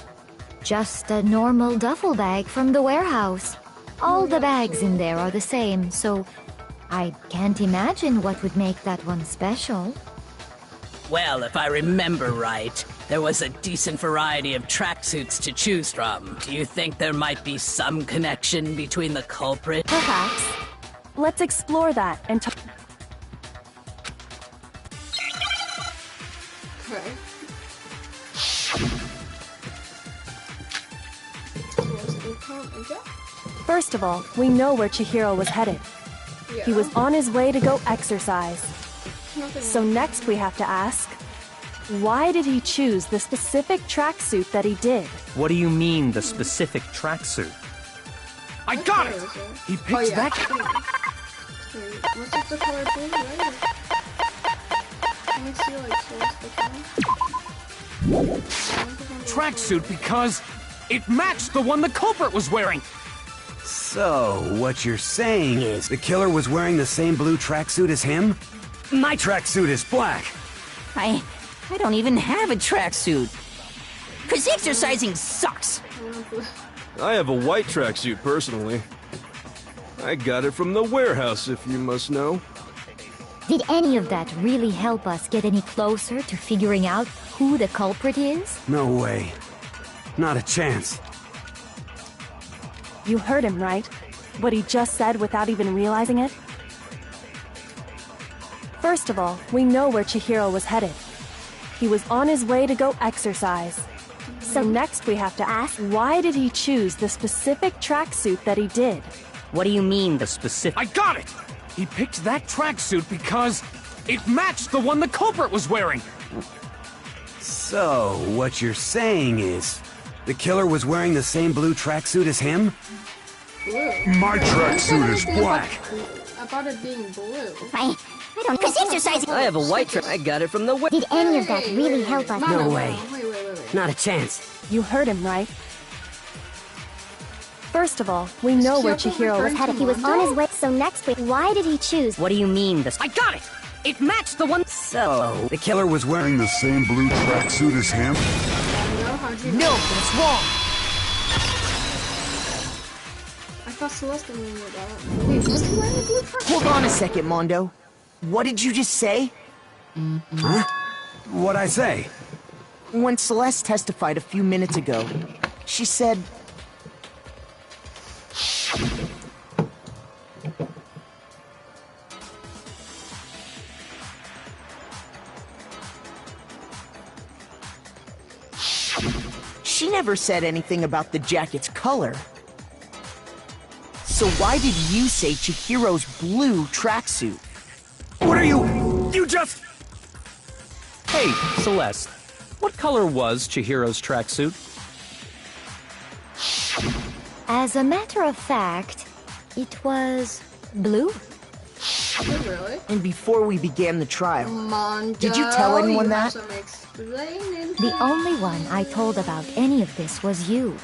S5: just a normal duffel bag from the warehouse. All the bags in there are the same, so I can't imagine what would make that one special.
S14: Well, if I remember right, There was a decent variety of tracksuits to choose from. Do you think there might be some connection between the culprit?
S13: Perhaps. Let's explore that and talk.
S1: Okay.
S13: First of all, we know where Chihiro was headed.
S1: Yeah.
S13: He was on his way to go exercise. So next we have to ask, why did he choose the specific tracksuit that he did?
S2: What do you mean, the specific tracksuit?
S9: I got it! He picked that.
S1: Wait, what's it the color blue, right? Can we see, like,
S9: Tracksuit because it matched the one the culprit was wearing.
S10: So, what you're saying is the killer was wearing the same blue tracksuit as him? My tracksuit is black.
S8: I don't even have a tracksuit. 'Cause exercising sucks.
S7: I have a white tracksuit, personally. I got it from the warehouse, if you must know.
S5: Did any of that really help us get any closer to figuring out who the culprit is?
S10: No way. Not a chance.
S13: You heard him, right? What he just said without even realizing it? First of all, we know where Chihiro was headed. He was on his way to go exercise. So next we have to ask, why did he choose the specific tracksuit that he did?
S2: What do you mean, the specific?
S9: I got it! He picked that tracksuit because it matched the one the culprit was wearing.
S10: So, what you're saying is the killer was wearing the same blue tracksuit as him?
S12: My tracksuit is black.
S1: About it being blue.
S4: I don't know. 'Cause exercising.
S8: I have a white track. I got it from the
S5: Did any of that really help us?
S10: No way.
S1: Wait.
S10: Not a chance.
S13: You heard him, right? First of all, we know where Chihiro was headed.
S11: He was on his way, so next week, why did he choose?
S2: What do you mean, the...
S14: I got it! It matched the one.
S10: So, the killer was wearing
S12: The same blue tracksuit as him?
S6: No, that's wrong.
S1: I thought Celeste knew that. Wait, was he wearing a blue tracksuit?
S6: Hold on a second, Mondo. What did you just say?
S10: Huh? What'd I say?
S6: When Celeste testified a few minutes ago, she said... She never said anything about the jacket's color. So why did you say Chihiro's blue tracksuit?
S10: What are you? You just...
S2: Hey, Celeste. What color was Chihiro's tracksuit?
S5: As a matter of fact, it was blue.
S1: Really?
S6: And before we began the trial,
S1: Mondo,
S6: did you tell anyone
S1: you
S6: that?
S1: have some explaining
S5: The only one I told about any of this was you.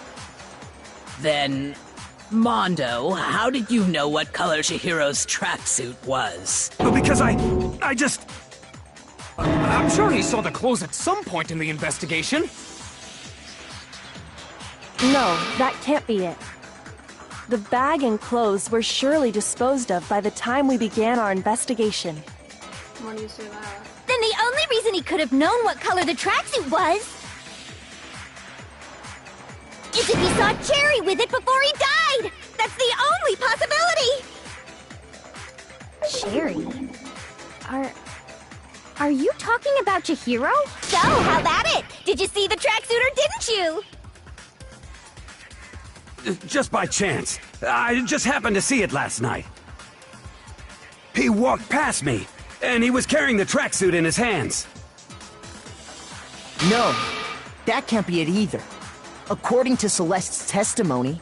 S14: Then, Mondo, how did you know what color Chihiro's tracksuit was?
S10: Because I just...
S9: I'm sure he saw the clothes at some point in the investigation.
S13: No, that can't be it. The bag and clothes were surely disposed of by the time we began our investigation.
S1: Why do you say that?
S4: Then the only reason he could have known what color the tracksuit was is if he saw Cherry with it before he died! That's the only possibility!
S11: Cherry? Are you talking about Chihiro?
S4: So, how about it? Did you see the tracksuit or didn't you?
S10: Just by chance. I just happened to see it last night. He walked past me, and he was carrying the tracksuit in his hands.
S6: No, that can't be it either. According to Celeste's testimony,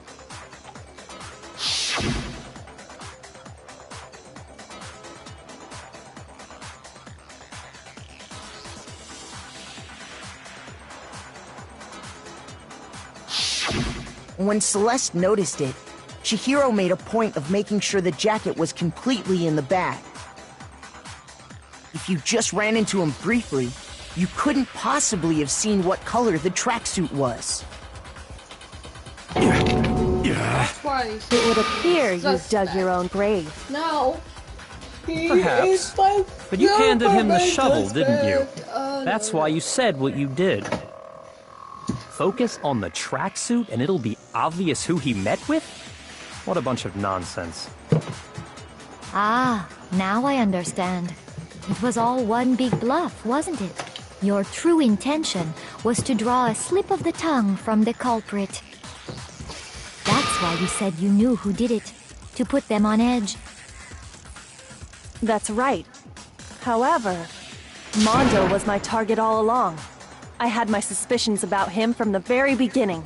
S6: when Celeste noticed it, Chihiro made a point of making sure the jacket was completely in the bag. If you just ran into him briefly, you couldn't possibly have seen what color the tracksuit was.
S1: That's why he said
S13: It would appear you've dug
S1: suspect.
S13: your own grave.
S1: No. He
S2: Perhaps.
S1: is my
S2: But you handed him the
S1: government
S2: shovel, didn't you?
S1: suspect.
S2: That's why you said what you did. Focus on the tracksuit and it'll be obvious who he met with? What a bunch of nonsense.
S5: Ah, now I understand. It was all one big bluff, wasn't it? Your true intention was to draw a slip of the tongue from the culprit. That's why you said you knew who did it, to put them on edge.
S13: That's right. However, Mondo was my target all along. I had my suspicions about him from the very beginning.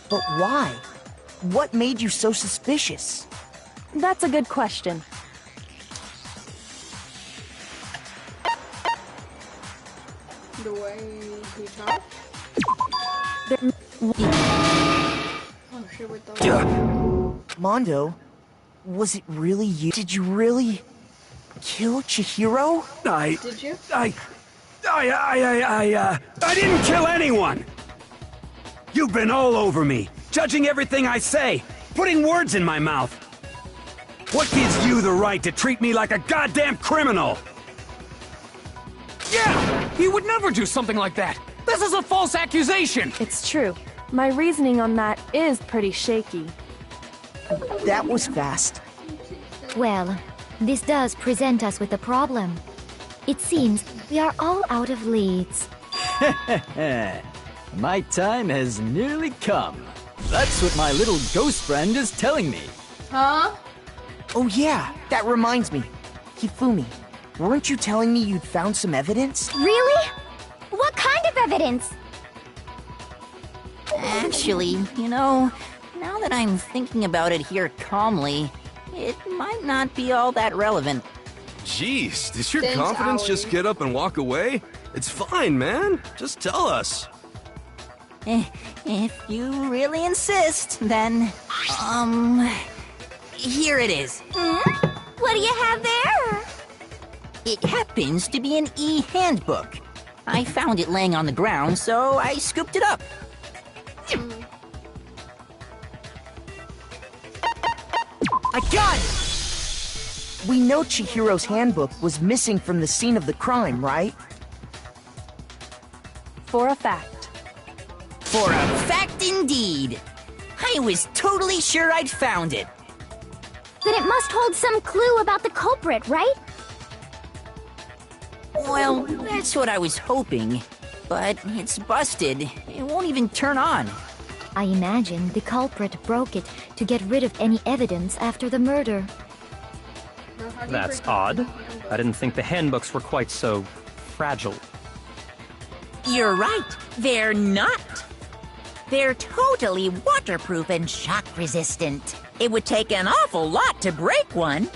S6: But why? What made you so suspicious?
S13: That's a good question.
S1: The way he talked? Oh shit, with the...
S6: Mondo, was it really you? Did you really kill Chihiro?
S1: Did you?
S10: I didn't kill anyone! You've been all over me, judging everything I say, putting words in my mouth. What gives you the right to treat me like a goddamn criminal?
S9: Yeah! He would never do something like that! This is a false accusation!
S13: It's true. My reasoning on that is pretty shaky.
S6: That was fast.
S5: Well, this does present us with a problem. It seems we are all out of leads.
S3: My time has nearly come. That's what my little ghost friend is telling me.
S1: Huh?
S6: Oh yeah, that reminds me. Hifumi, weren't you telling me you'd found some evidence?
S11: Really? What kind of evidence?
S8: Actually, you know, now that I'm thinking about it here calmly, it might not be all that relevant.
S7: Jeez, does your
S1: Thanks,
S7: confidence
S1: Aoi.
S7: just get up and walk away? It's fine, man. Just tell us.
S8: If you really insist, then, here it is.
S4: What do you have there?
S8: It happens to be an e-handbook. I found it laying on the ground, so I scooped it up.
S6: I got it! We know Chihiro's handbook was missing from the scene of the crime, right?
S13: For a fact.
S8: For a fact indeed. I was totally sure I'd found it.
S11: Then it must hold some clue about the culprit, right?
S8: Well, that's what I was hoping. But it's busted. It won't even turn on.
S5: I imagine the culprit broke it to get rid of any evidence after the murder.
S2: That's odd. I didn't think the handbooks were quite so fragile.
S15: You're right. They're not. They're totally waterproof and shock resistant. It would take an awful lot to break one.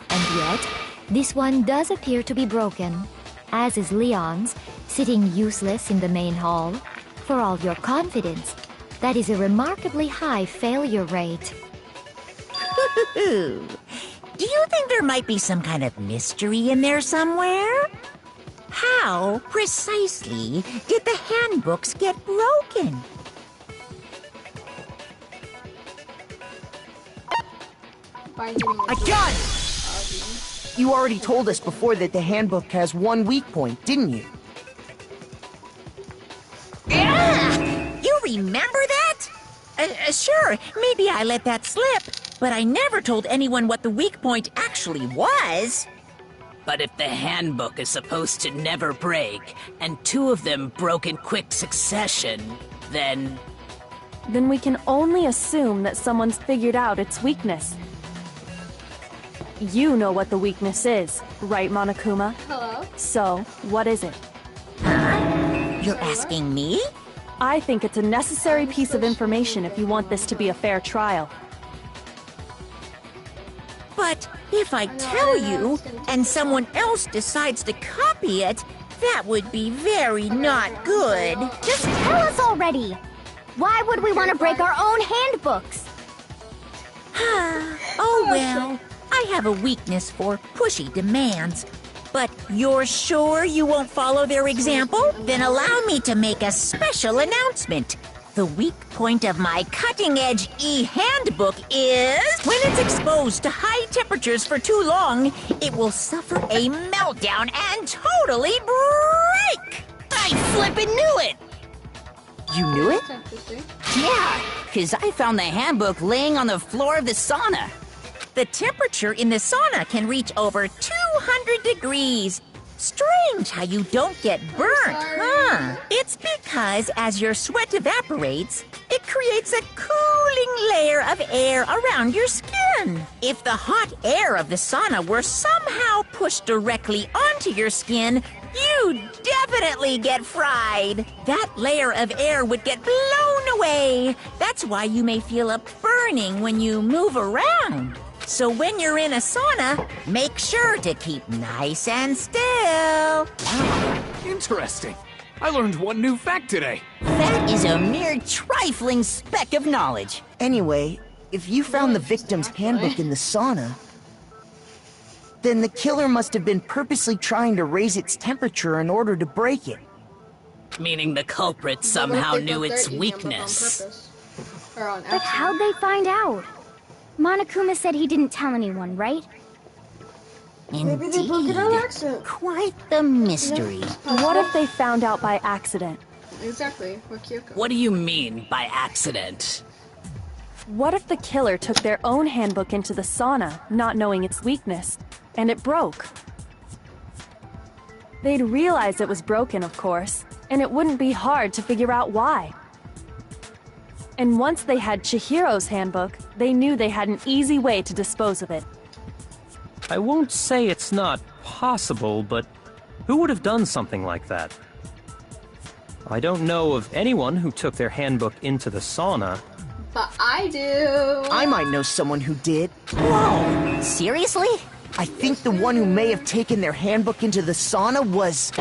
S5: And yet, this one does appear to be broken, as is Leon's, sitting useless in the main hall. For all your confidence, that is a remarkably high failure rate.
S15: Do you think there might be some kind of mystery in there somewhere? How, precisely, did the handbooks get broken?
S6: I got it! You already told us before that the handbook has one weak point, didn't you?
S15: You remember that? Sure, maybe I let that slip, but I never told anyone what the weak point actually was.
S14: But if the handbook is supposed to never break, and two of them broke in quick succession, then...
S13: Then we can only assume that someone's figured out its weakness. You know what the weakness is, right, Monokuma?
S1: Hello?
S13: So, what is it?
S15: You're asking me?
S13: I think it's a necessary piece of information if you want this to be a fair trial.
S15: But if I tell you, and someone else decides to copy it, that would be very not good.
S11: Just tell us already! Why would we want to break our own handbooks?
S15: Oh well, I have a weakness for pushy demands. But you're sure you won't follow their example? Then allow me to make a special announcement. The weak point of my cutting-edge e-handbook is... when it's exposed to high temperatures for too long, it will suffer a meltdown and totally break! I flippin' knew it!
S6: You knew it?
S1: That's interesting.
S15: Yeah, because I found the handbook laying on the floor of the sauna. The temperature in the sauna can reach over 200 degrees. Strange how you don't get burnt, huh? It's because as your sweat evaporates, it creates a cooling layer of air around your skin. If the hot air of the sauna were somehow pushed directly onto your skin, you'd definitely get fried. That layer of air would get blown away. That's why you may feel a burning when you move around. So when you're in a sauna, make sure to keep nice and still.
S9: Interesting. I learned one new fact today.
S15: That is a mere trifling speck of knowledge.
S6: Anyway, if you found the victim's handbook in the sauna, then the killer must have been purposely trying to raise its temperature in order to break it.
S14: Meaning the culprit somehow knew its weakness.
S11: But how'd they find out? Monokuma said he didn't tell anyone, right?
S15: Indeed. Quite the mystery.
S13: What if they found out by accident?
S1: Exactly. Or Kyoko.
S14: What do you mean by accident?
S13: What if the killer took their own handbook into the sauna, not knowing its weakness, and it broke? They'd realize it was broken, of course, and it wouldn't be hard to figure out why. And once they had Chihiro's handbook, they knew they had an easy way to dispose of it.
S2: I won't say it's not possible, but who would have done something like that? I don't know of anyone who took their handbook into the sauna.
S1: But I do.
S6: I might know someone who did.
S15: Whoa! Seriously?
S6: I think the one who may have taken their handbook into the sauna was...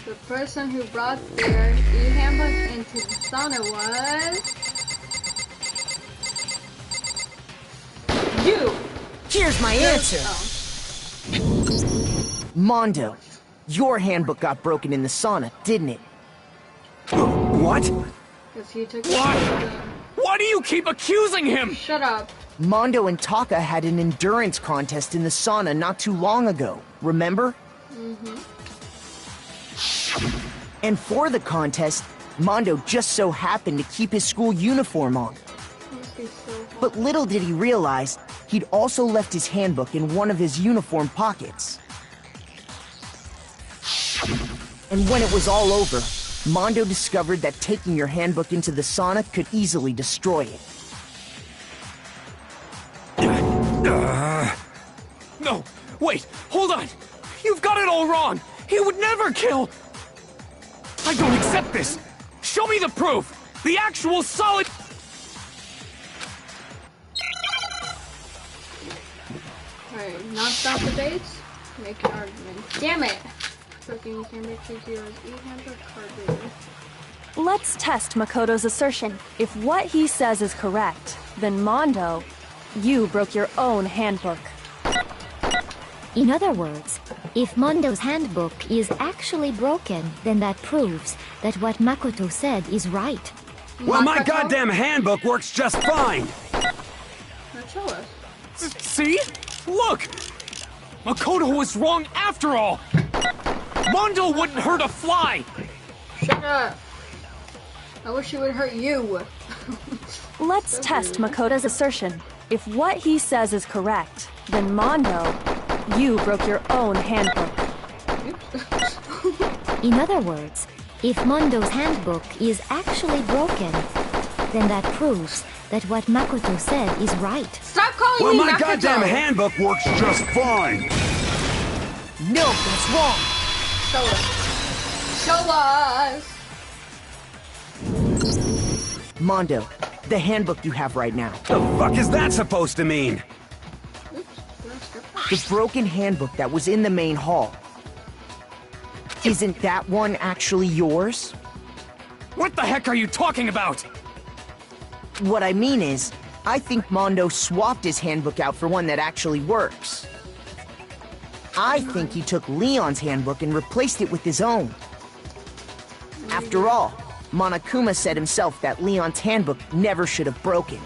S1: The person who brought their e-handbook into the sauna was... You!
S6: Here's my answer! Mondo, your handbook got broken in the sauna, didn't it?
S10: What?
S1: Because he took
S9: Why? Why do you keep accusing him?
S1: Shut up.
S6: Mondo and Taka had an endurance contest in the sauna not too long ago, remember? And for the contest, Mondo just so happened to keep his school uniform on. But little did he realize, he'd also left his handbook in one of his uniform pockets. And when it was all over, Mondo discovered that taking your handbook into the sauna could easily destroy it.
S9: No, wait, hold on. You've got it all wrong. He would never kill. I don't accept this. Show me the proof. The actual solid...
S1: Alright, not stop debates. Make an argument. Damn it! Cooking handbook Chihiro's e-handbook card reader.
S13: Let's test Makoto's assertion. If what he says is correct, then Mondo, you broke your own handbook.
S5: In other words, if Mondo's handbook is actually broken, then that proves that what Makoto said is right.
S10: Well, my goddamn handbook works just fine!
S1: Now show us.
S9: See? Look! Makoto was wrong after all! Mondo wouldn't hurt a fly!
S1: Shut up! I wish it would hurt you.
S13: Let's test Makoto's assertion. If what he says is correct, then Mondo, you broke your own handbook.
S5: In other words, if Mondo's handbook is actually broken, then that proves that what Makoto said is right.
S1: Stop calling
S12: Well,
S1: me
S12: my
S1: Makoto!
S12: goddamn handbook works just fine!
S6: No, that's wrong!
S1: Show us. Show us!
S6: Mondo, the handbook you have right now.
S10: The fuck is that supposed to mean?
S6: The broken handbook that was in the main hall. Isn't that one actually yours?
S9: What the heck are you talking about?
S6: What I mean is, I think Mondo swapped his handbook out for one that actually works. I think he took Leon's handbook and replaced it with his own. After all, Monokuma said himself that Leon's handbook never should have broken.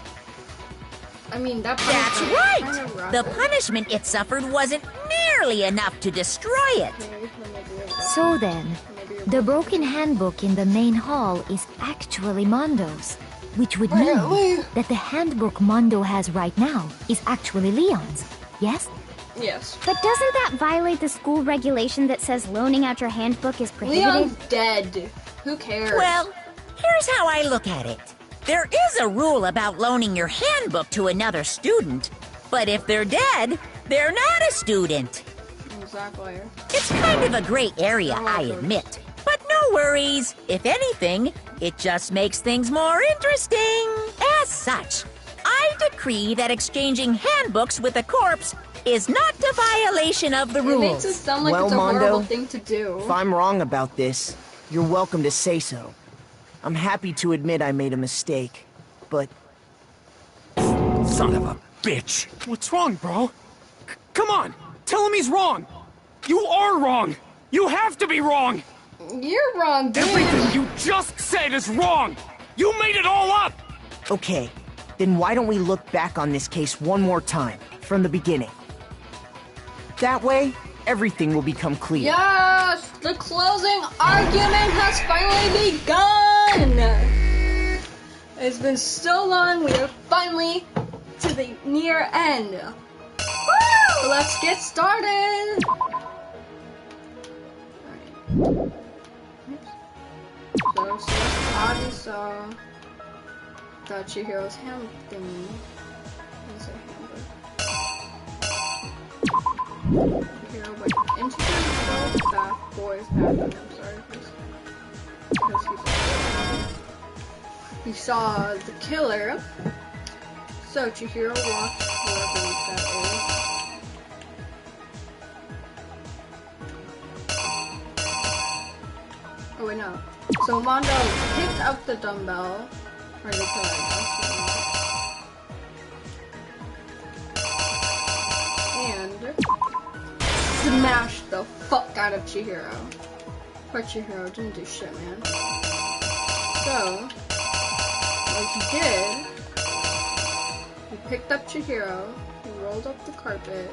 S1: I mean,
S15: That's right! The punishment it suffered wasn't nearly enough to destroy it.
S5: So then, The broken handbook in the main hall is actually Mondo's, which would mean that the handbook Mondo has right now is actually Leon's, yes?
S1: Yes.
S11: But doesn't that violate the school regulation that says loaning out your handbook is prohibited?
S1: Leon's dead. Who cares?
S15: Well, here's how I look at it. There is a rule about loaning your handbook to another student, but if they're dead, they're not a student.
S1: Exactly.
S15: It's kind of a gray area, I admit. But no worries. If anything, it just makes things more interesting. As such, I decree that exchanging handbooks with a corpse is not a violation of the rules.
S1: It makes it sound like
S6: Well,
S1: it's a
S6: Mondo,
S1: horrible thing to do.
S6: If I'm wrong about this, you're welcome to say so. I'm happy to admit I made a mistake, but...
S9: Son of a bitch! What's wrong, bro? Come on! Tell him he's wrong! You are wrong! You have to be wrong!
S1: You're wrong, dude!
S9: Everything you just said is wrong! You made it all up!
S6: Okay, then why don't we look back on this case one more time, from the beginning? That way, everything will become clear.
S1: Yes! The closing argument has finally begun! It's been so long, we are finally to the near end. Woo! Let's get started! Alright. So, Celeste already saw that Chihiro's hand thingy. What's her handbook? Chihiro went into the boy's bathroom. I'm sorry, because he saw the killer. So Chihiro walked wherever that is. Oh wait, no. So Mondo picked up the dumbbell, or the killer, and smashed the fuck out of Chihiro. Poor Chihiro didn't do shit, man. So, what he did, he picked up Chihiro, he rolled up the carpet,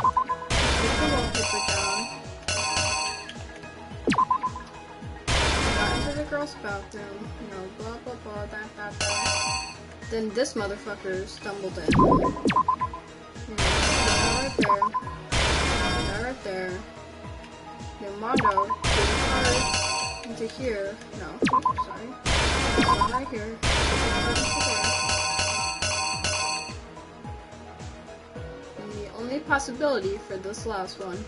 S1: put the wallpaper down, got into the girl's bathroom, you know, blah blah blah, that. Then this motherfucker stumbled in. You know, that right there. Then Mondo did the card into here. No, sorry. Not right here. And the only possibility for this last one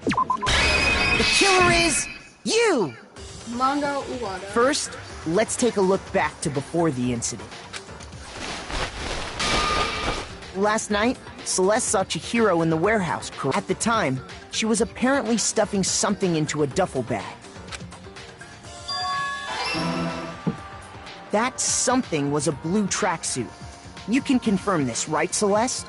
S1: is
S6: The killer is you!
S1: Mondo Uwada.
S6: First, let's take a look back to before the incident. Last night, Celeste saw Chihiro in the warehouse. At the time, she was apparently stuffing something into a duffel bag. That something was a blue tracksuit. You can confirm this, right, Celeste?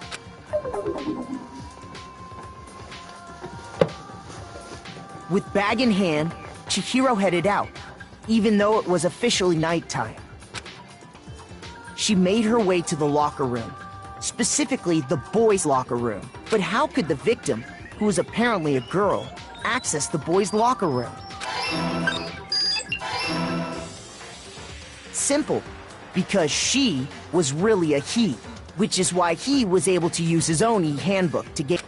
S6: With bag in hand, Chihiro headed out, even though it was officially nighttime. She made her way to the locker room, specifically the boys' locker room. But how could the victim, who was apparently a girl, access the boys' locker room? Simple, because she was really a he, which is why he was able to use his own e-handbook to get...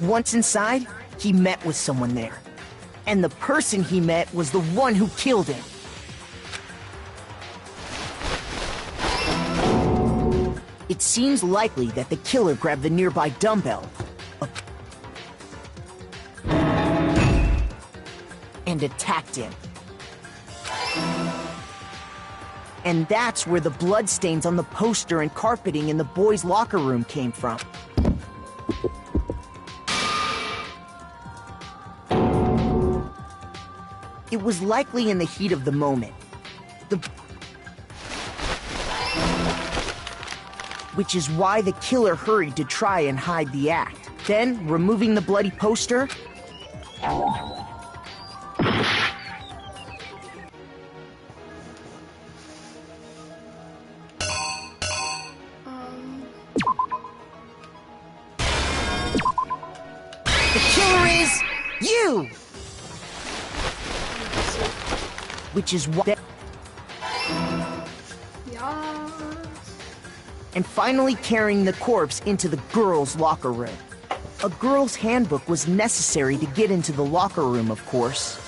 S6: Once inside, he met with someone there. And the person he met was the one who killed him. It seems likely that the killer grabbed the nearby dumbbell and attacked him. And that's where the bloodstains on the poster and carpeting in the boys' locker room came from. It was likely in the heat of the moment. Which is why the killer hurried to try and hide the act. Then, removing the bloody poster, the which is why...
S1: Yeah.
S6: And finally carrying the corpse into the girls' locker room. A girl's handbook was necessary to get into the locker room, of course.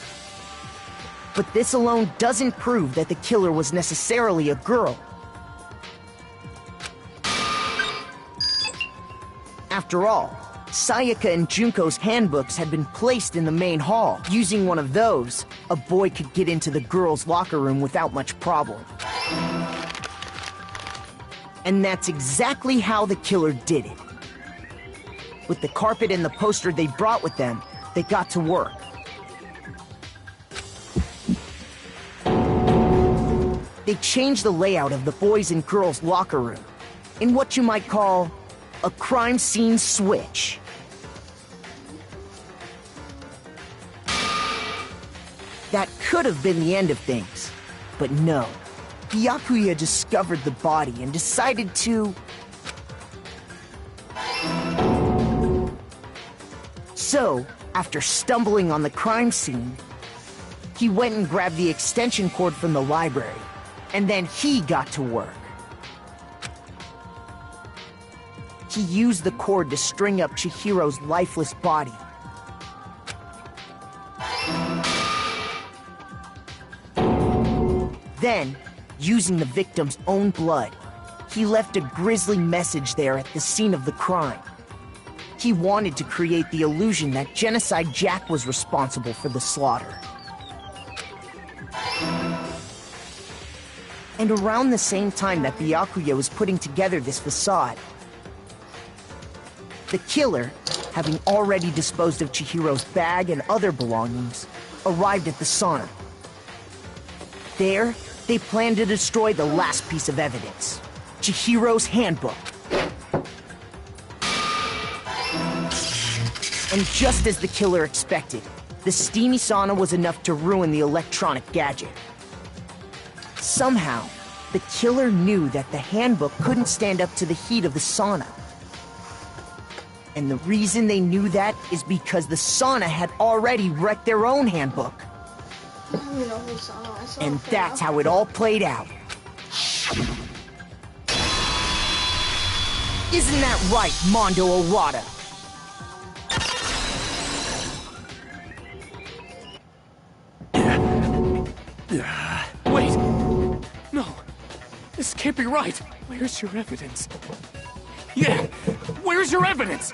S6: But this alone doesn't prove that the killer was necessarily a girl. After all, Sayaka and Junko's handbooks had been placed in the main hall. Using one of those, a boy could get into the girls' locker room without much problem. And that's exactly how the killer did it. With the carpet and the poster they brought with them, they got to work. They changed the layout of the boys' and girls' locker room in what you might call a crime scene switch. That could have been the end of things, but no. Byakuya discovered the body and decided to... So, after stumbling on the crime scene, he went and grabbed the extension cord from the library, and then he got to work. He used the cord to string up Chihiro's lifeless body. Then, using the victim's own blood, he left a grisly message there at the scene of the crime. He wanted to create the illusion that Genocide Jack was responsible for the slaughter. And around the same time that Byakuya was putting together this facade, the killer, having already disposed of Chihiro's bag and other belongings, arrived at the sauna. There, they planned to destroy the last piece of evidence, Chihiro's handbook. And just as the killer expected, the steamy sauna was enough to ruin the electronic gadget. Somehow, the killer knew that the handbook couldn't stand up to the heat of the sauna. And the reason they knew that is because the sauna had already wrecked their own handbook. And that's how it all played out. Isn't that right, Mondo Owada?
S9: Wait! No! This can't be right! Where's your evidence? Yeah! Where's your evidence?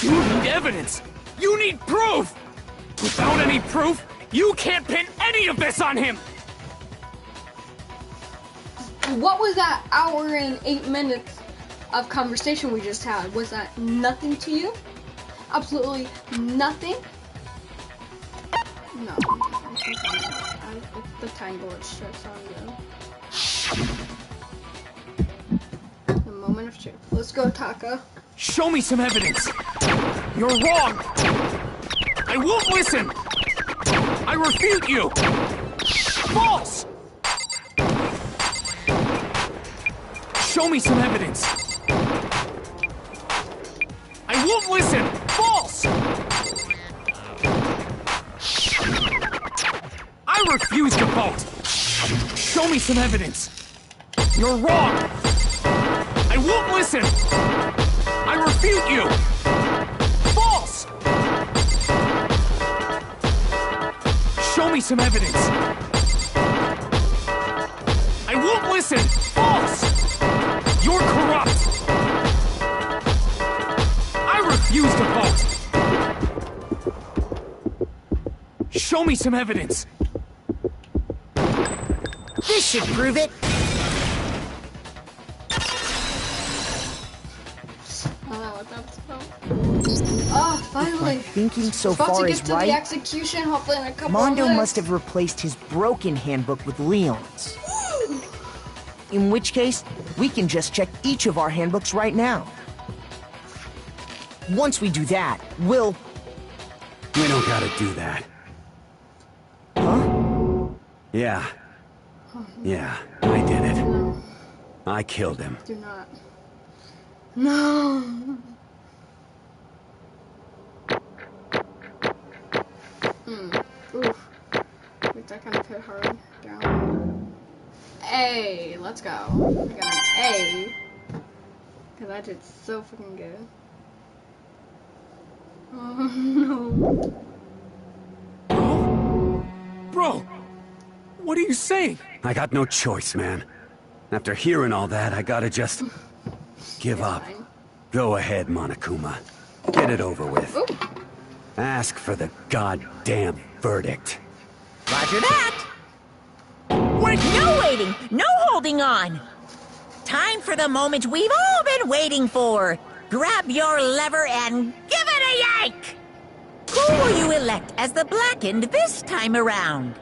S9: You need evidence! You need proof! Without any proof, you can't pin any of this on him!
S1: What was that hour and 8 minutes of conversation we just had? Was that nothing to you? Absolutely nothing? No. The tangle is stress on you. The moment of truth. Let's go, Taka.
S9: Show me some evidence! You're wrong! I won't listen! I refute you! False! Show me some evidence! I won't listen! False! I refuse to vote! Show me some evidence! You're wrong! I won't listen! I refute you! False! Show me some evidence! I won't listen! False! You're corrupt! I refuse to vote! Show me some evidence!
S6: This should prove it!
S1: Oh, finally!
S6: If my thinking so
S1: About
S6: far
S1: to
S6: is
S1: get to
S6: right,
S1: the execution, hopefully in a couple
S6: Mondo
S1: of
S6: must have replaced his broken handbook with Leon's. In which case, we can just check each of our handbooks right now. Once we do that, we'll...
S10: We don't gotta do that.
S6: Huh?
S10: Yeah. Yeah, I did it.
S1: No.
S10: I killed him.
S1: Do not. No! Oof. that kind of hit hard. Down. A. Let's go. I got an A. Because I did so fucking good. Oh no.
S9: Bro! What are you saying?
S10: I got no choice, man. After hearing all that, I gotta just give up.
S1: Fine.
S10: Go ahead, Monokuma. Get it over with.
S1: Ooh.
S10: Ask for the goddamn verdict.
S15: Roger that!
S9: Wait!
S15: No waiting! No holding on! Time for the moment we've all been waiting for! Grab your lever and give it a yank! Who will you elect as the Blackened this time around?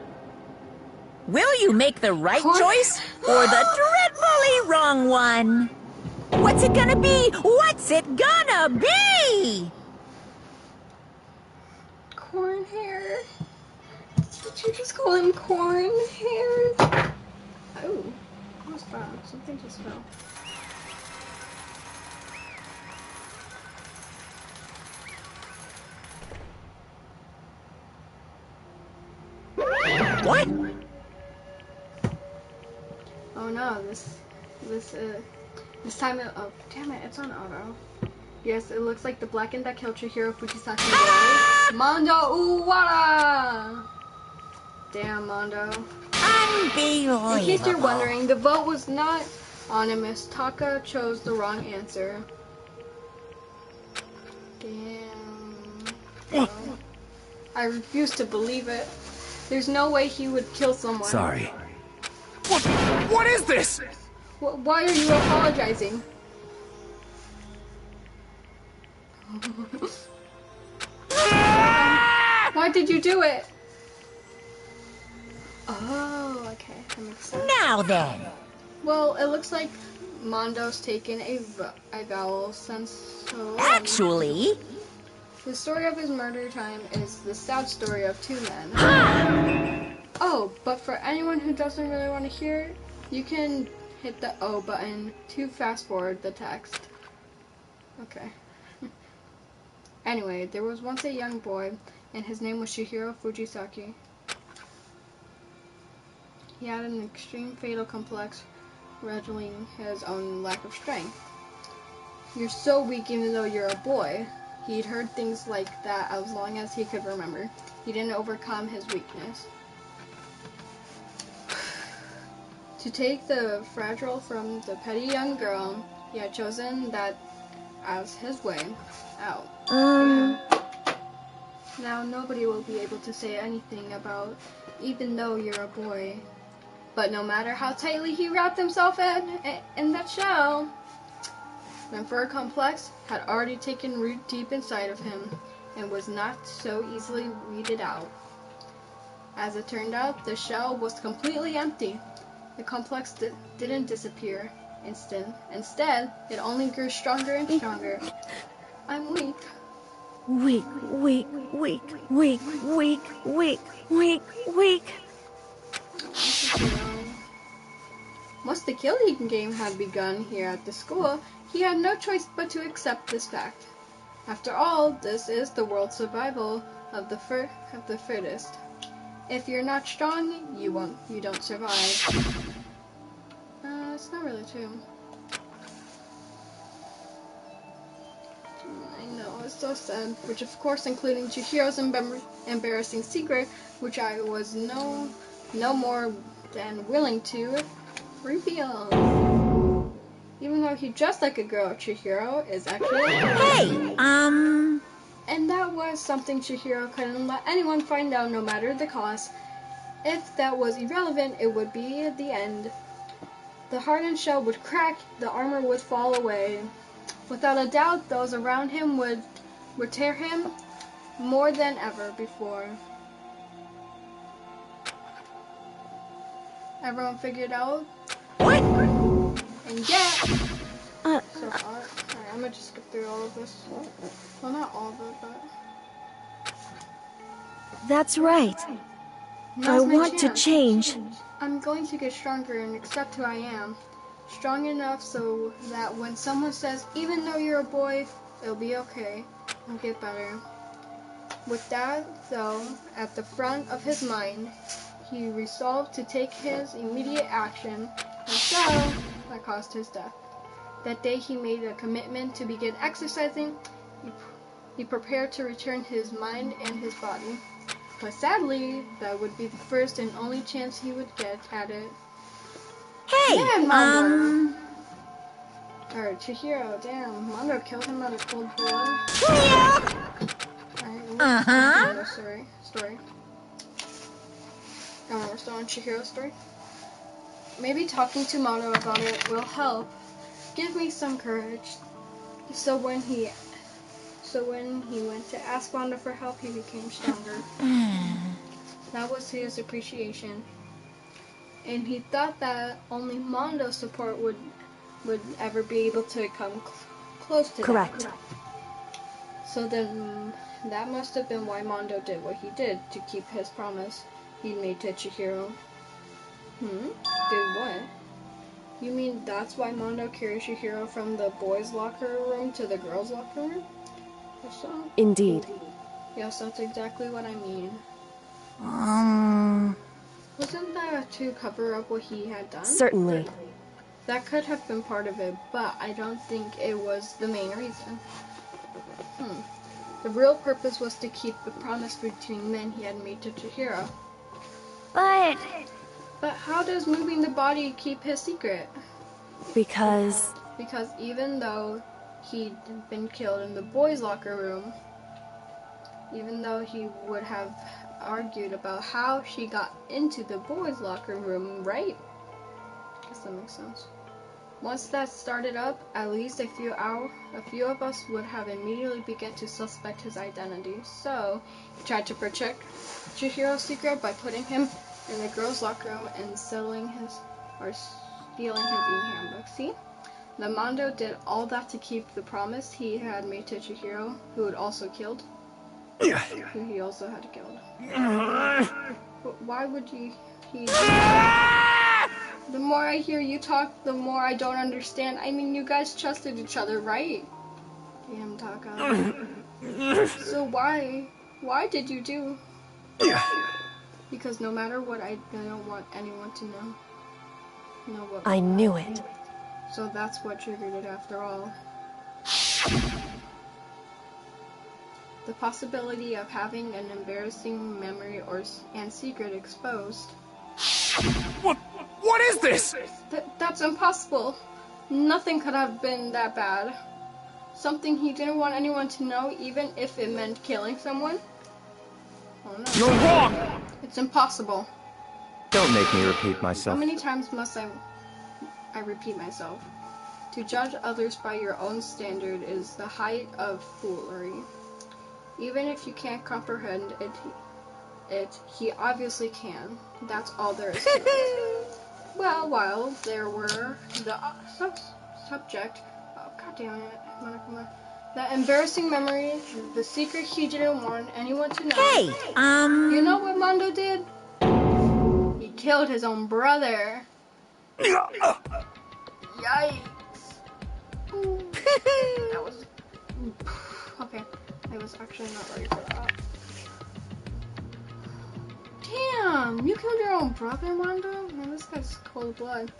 S15: Will you make the right choice or the dreadfully wrong one? What's it gonna be? What's it gonna be?
S1: Corn hair. Did you just call him corn hair? Oh, almost fell. Something just fell.
S15: What?
S1: Oh no, this time oh damn it, it's on auto. Yes, it looks like the Blackened that killed Chihiro Fujisaki was Mondo Uwara! Damn, Mondo.
S15: Unbelievable.
S1: In case you're wondering, the vote was not anonymous. Taka chose the wrong answer. Damn. Well, I refuse to believe it. There's no way he would kill someone.
S10: Sorry.
S9: What is this?
S1: Why are you apologizing? Why did you do it? Oh, okay, that makes sense.
S15: Now then.
S1: Well, it looks like Mondo's taken a vowel since so.
S15: Actually,
S1: the story of his murder time is the sad story of two men. Oh, but for anyone who doesn't really want to hear it, you can hit the O button to fast forward the text. Okay. Anyway, there was once a young boy, and his name was Chihiro Fujisaki. He had an extreme fatal complex, rivaling his own lack of strength. You're so weak even though you're a boy. He'd heard things like that as long as he could remember. He didn't overcome his weakness. To take the fragile from the petty young girl, he had chosen that as his way out. Now nobody will be able to say anything about, even though you're a boy. But no matter how tightly he wrapped himself in that shell, the fur complex had already taken root deep inside of him and was not so easily weeded out. As it turned out, the shell was completely empty. The complex didn't disappear. Instead, it only grew stronger and stronger. I'm weak.
S13: Weak, weak, weak, weak, weak, weak, weak, weak.
S1: Once the killing game had begun here at the school, he had no choice but to accept this fact. After all, this is the world's survival of the fittest. If you're not strong, you don't survive. It's not really true. I know, it's so sad. Which of course including Chihiro's embarrassing secret, which I was no more than willing to reveal. Even though he dressed like a girl, Chihiro is actually
S15: hey,
S1: and that was something Chihiro couldn't let anyone find out, no matter the cost. If that was irrelevant, it would be the end. The hardened shell would crack, the armor would fall away. Without a doubt, those around him would tear him more than ever before. Everyone figured out?
S15: What?
S1: And yet, so far. Alright, I'm gonna just skip through all of this. Well, not all of it, but...
S13: That's right. I want to change.
S1: I'm going to get stronger and accept who I am. Strong enough so that when someone says, even though you're a boy, it'll be okay. I'll get better. With that, though, at the front of his mind, he resolved to take his immediate action, and so that caused his death. That day he made a commitment to begin exercising. He prepared to return his mind and his body. But sadly, that would be the first and only chance he would get at it.
S15: Hey,
S1: Alright, Chihiro, damn. Mondo killed him out of cold blood.
S15: Uh-huh.
S1: Story. We're still on Chihiro's story. Maybe talking to Mondo about it will help. Give me some courage. So when he went to ask Mondo for help, he became stronger. That was his appreciation. And he thought that only Mondo's support would ever be able to come close to
S13: Correct.
S1: that. So then, that must have been why Mondo did what he did, to keep his promise he made to Chihiro. Did what? You mean that's why Mondo carried Chihiro from the boys' locker room to the girls' locker room? So?
S13: Indeed.
S1: Yes, that's exactly what I mean. Wasn't that to cover up what he had done?
S13: Certainly.
S1: That could have been part of it, but I don't think it was the main reason. The real purpose was to keep the promise between men he had made to Chihiro.
S11: But
S1: how does moving the body keep his secret?
S13: Because
S1: even though he'd been killed in the boys' locker room, even though he would have argued about how she got into the boys' locker room, right? I guess that makes sense. Once that started up, at least a few of us would have immediately begun to suspect his identity. So, he tried to protect Chihiro's secret by putting him in the girls' locker room and stealing his e-handbook. See? The Mondo did all that to keep the promise he had made to Chihiro, who had also killed. Who he also had killed. Why would he The more I hear you talk, the more I don't understand. I mean, you guys trusted each other, right? Damn, Taka. So why did you do? Because no matter what, I don't want anyone to know what.
S13: I knew it.
S1: So that's what triggered it after all. The possibility of having an embarrassing memory and secret exposed.
S9: What is this?
S1: That's impossible. Nothing could have been that bad. Something he didn't want anyone to know, even if it meant killing someone? Oh no.
S9: You're wrong!
S1: It's impossible.
S2: Don't make me repeat myself.
S1: How many times must I repeat myself? To judge others by your own standard is the height of foolery. Even if you can't comprehend it, he obviously can. That's all there is to it. Well, while there were the subject, oh god damn it, that embarrassing memory, the secret he didn't want anyone to know.
S15: Hey,
S1: You know what Mondo did? He killed his own brother. Yikes. That was... Okay, I was actually not ready for that. Damn, you killed your own brother, Mondo? Man, this guy's cold blood.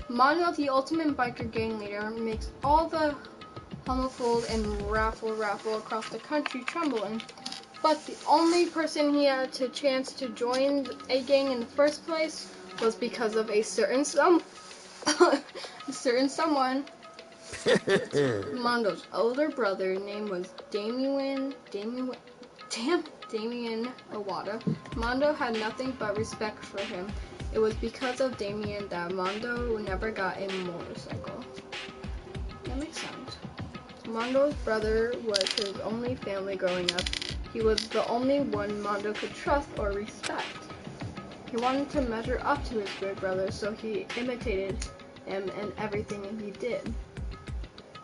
S1: Mondo, the ultimate biker gang leader, makes all the hummelfold and raffle across the country trembling. But the only person he had a chance to join a gang in the first place was because of a certain someone. Mondo's older brother, name was Damien Owada. Mondo had nothing but respect for him. It was because of Damien that Mondo never got a motorcycle. That makes sense. Mondo's brother was his only family growing up. He was the only one Mondo could trust or respect. He wanted to measure up to his big brother, so he imitated him in everything he did.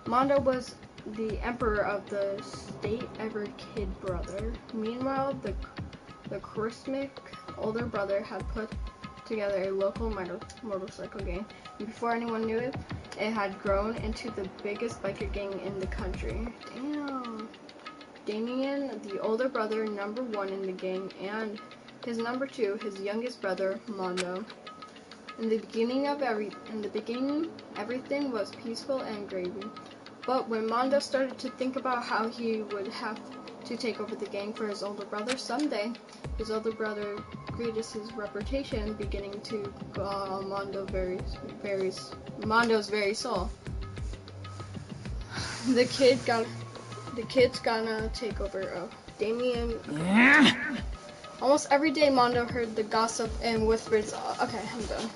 S1: Mondo was the emperor of the state ever kid brother. Meanwhile, the charismatic older brother had put together a local motorcycle gang. And before anyone knew it, it had grown into the biggest biker gang in the country. Damn. Damien, the older brother, #1 in the gang, and His number 2, his youngest brother, Mondo. In the beginning, everything was peaceful and gravy. But when Mondo started to think about how he would have to take over the gang for his older brother someday, his older brother greeted his reputation, beginning to go on Mondo's very soul. The kid's gonna take over of Damien. Almost every day, Mondo heard the gossip and whispers. Okay, I'm done.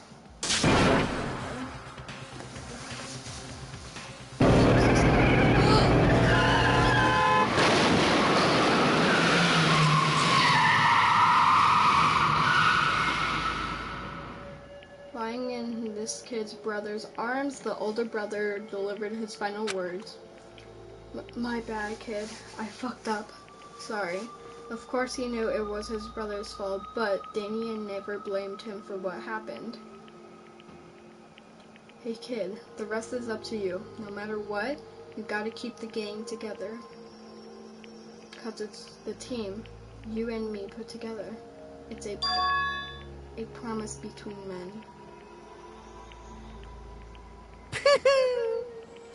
S1: Lying in this kid's brother's arms, the older brother delivered his final words. My bad, kid. I fucked up. Sorry. Of course he knew it was his brother's fault, but Damien never blamed him for what happened. Hey kid, the rest is up to you. No matter what, you gotta keep the gang together. 'Cause it's the team, you and me put together. It's a promise between men.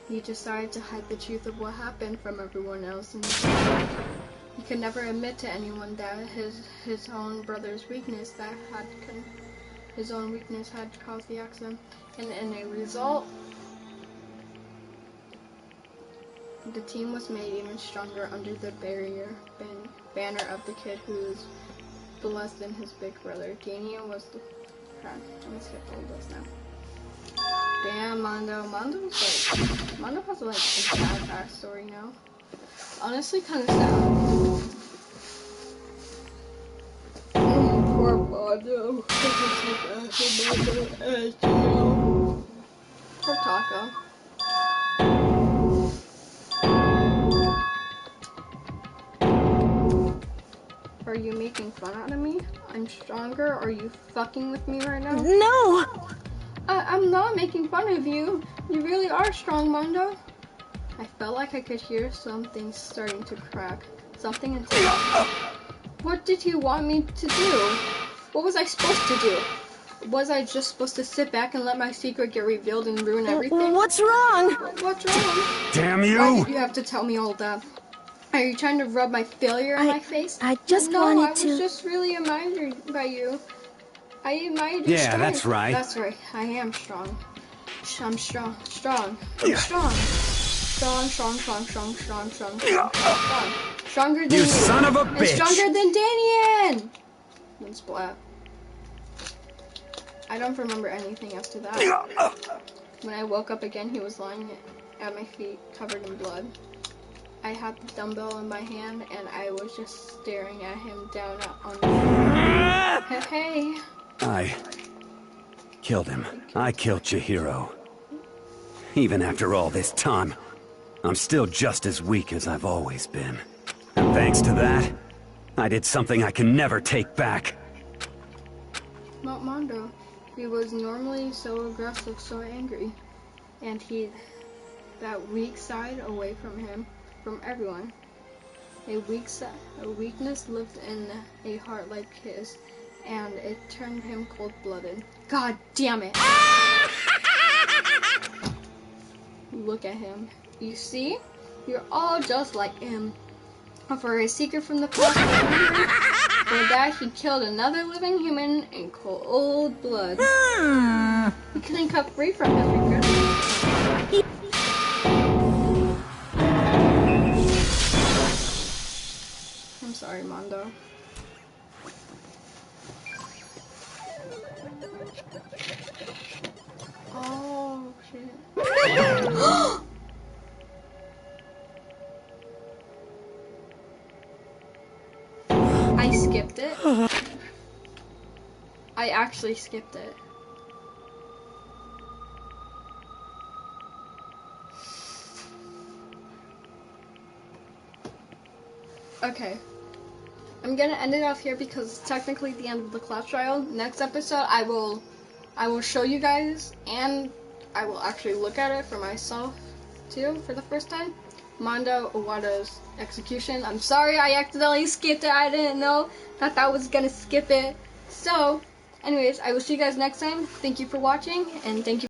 S1: He decided to hide the truth of what happened from everyone else, and he could never admit to anyone that his own brother's weakness had caused the accident. And in a result, the team was made even stronger under the banner of the kid who's less than his big brother. Damien was the... I'm gonna skip all this now. Damn, Mondo. Mondo has like a sad backstory now. Honestly, kind of sad. Poor Mondo. Poor Taco. Are you making fun out of me? I'm stronger. Are you fucking with me right now?
S13: No!
S1: I'm not making fun of you. You really are strong, Mondo. I felt like I could hear something starting to crack. Something inside. What did you want me to do? What was I supposed to do? Was I just supposed to sit back and let my secret get revealed and ruin everything?
S13: What's wrong?
S1: What's wrong?
S10: Damn you!
S1: Why did you have to tell me all that? Are you trying to rub my failure in my face?
S13: I just
S1: No,
S13: wanted
S1: I was
S13: to...
S1: just really admired by you. I admired your
S10: Yeah,
S1: strength.
S10: that's right.
S1: That's right. I am strong. I'm strong. I'm strong. Strong. Stronger than you.
S10: You son of a
S1: And
S10: bitch!
S1: stronger than Damien! Then splat. I don't remember anything after that. When I woke up again, he was lying at my feet, covered in blood. I had the dumbbell in my hand, and I was just staring at him down on the floor. Hey.
S10: I killed him. I killed Chihiro. Even after all this time, I'm still just as weak as I've always been. And thanks to that, I did something I can never take back.
S1: Not Mondo. He was normally so aggressive, so angry. And that weak side away from him, from everyone. A weakness lived in a heart like his, and it turned him cold-blooded. God damn it! Look at him. You see? You're all just like him. For a secret from the past, for that he killed another living human in cold blood. He couldn't cut free from his regret. I'm sorry, Mondo. Oh, shit. I skipped it. I actually skipped it. Okay. I'm gonna end it off here because it's technically the end of the class trial. Next episode, I will show you guys, and I will actually look at it for myself too for the first time. Manda Owada's execution. I'm sorry I accidentally skipped it. I didn't know that I was gonna skip it. So, anyways, I will see you guys next time. Thank you for watching, and thank you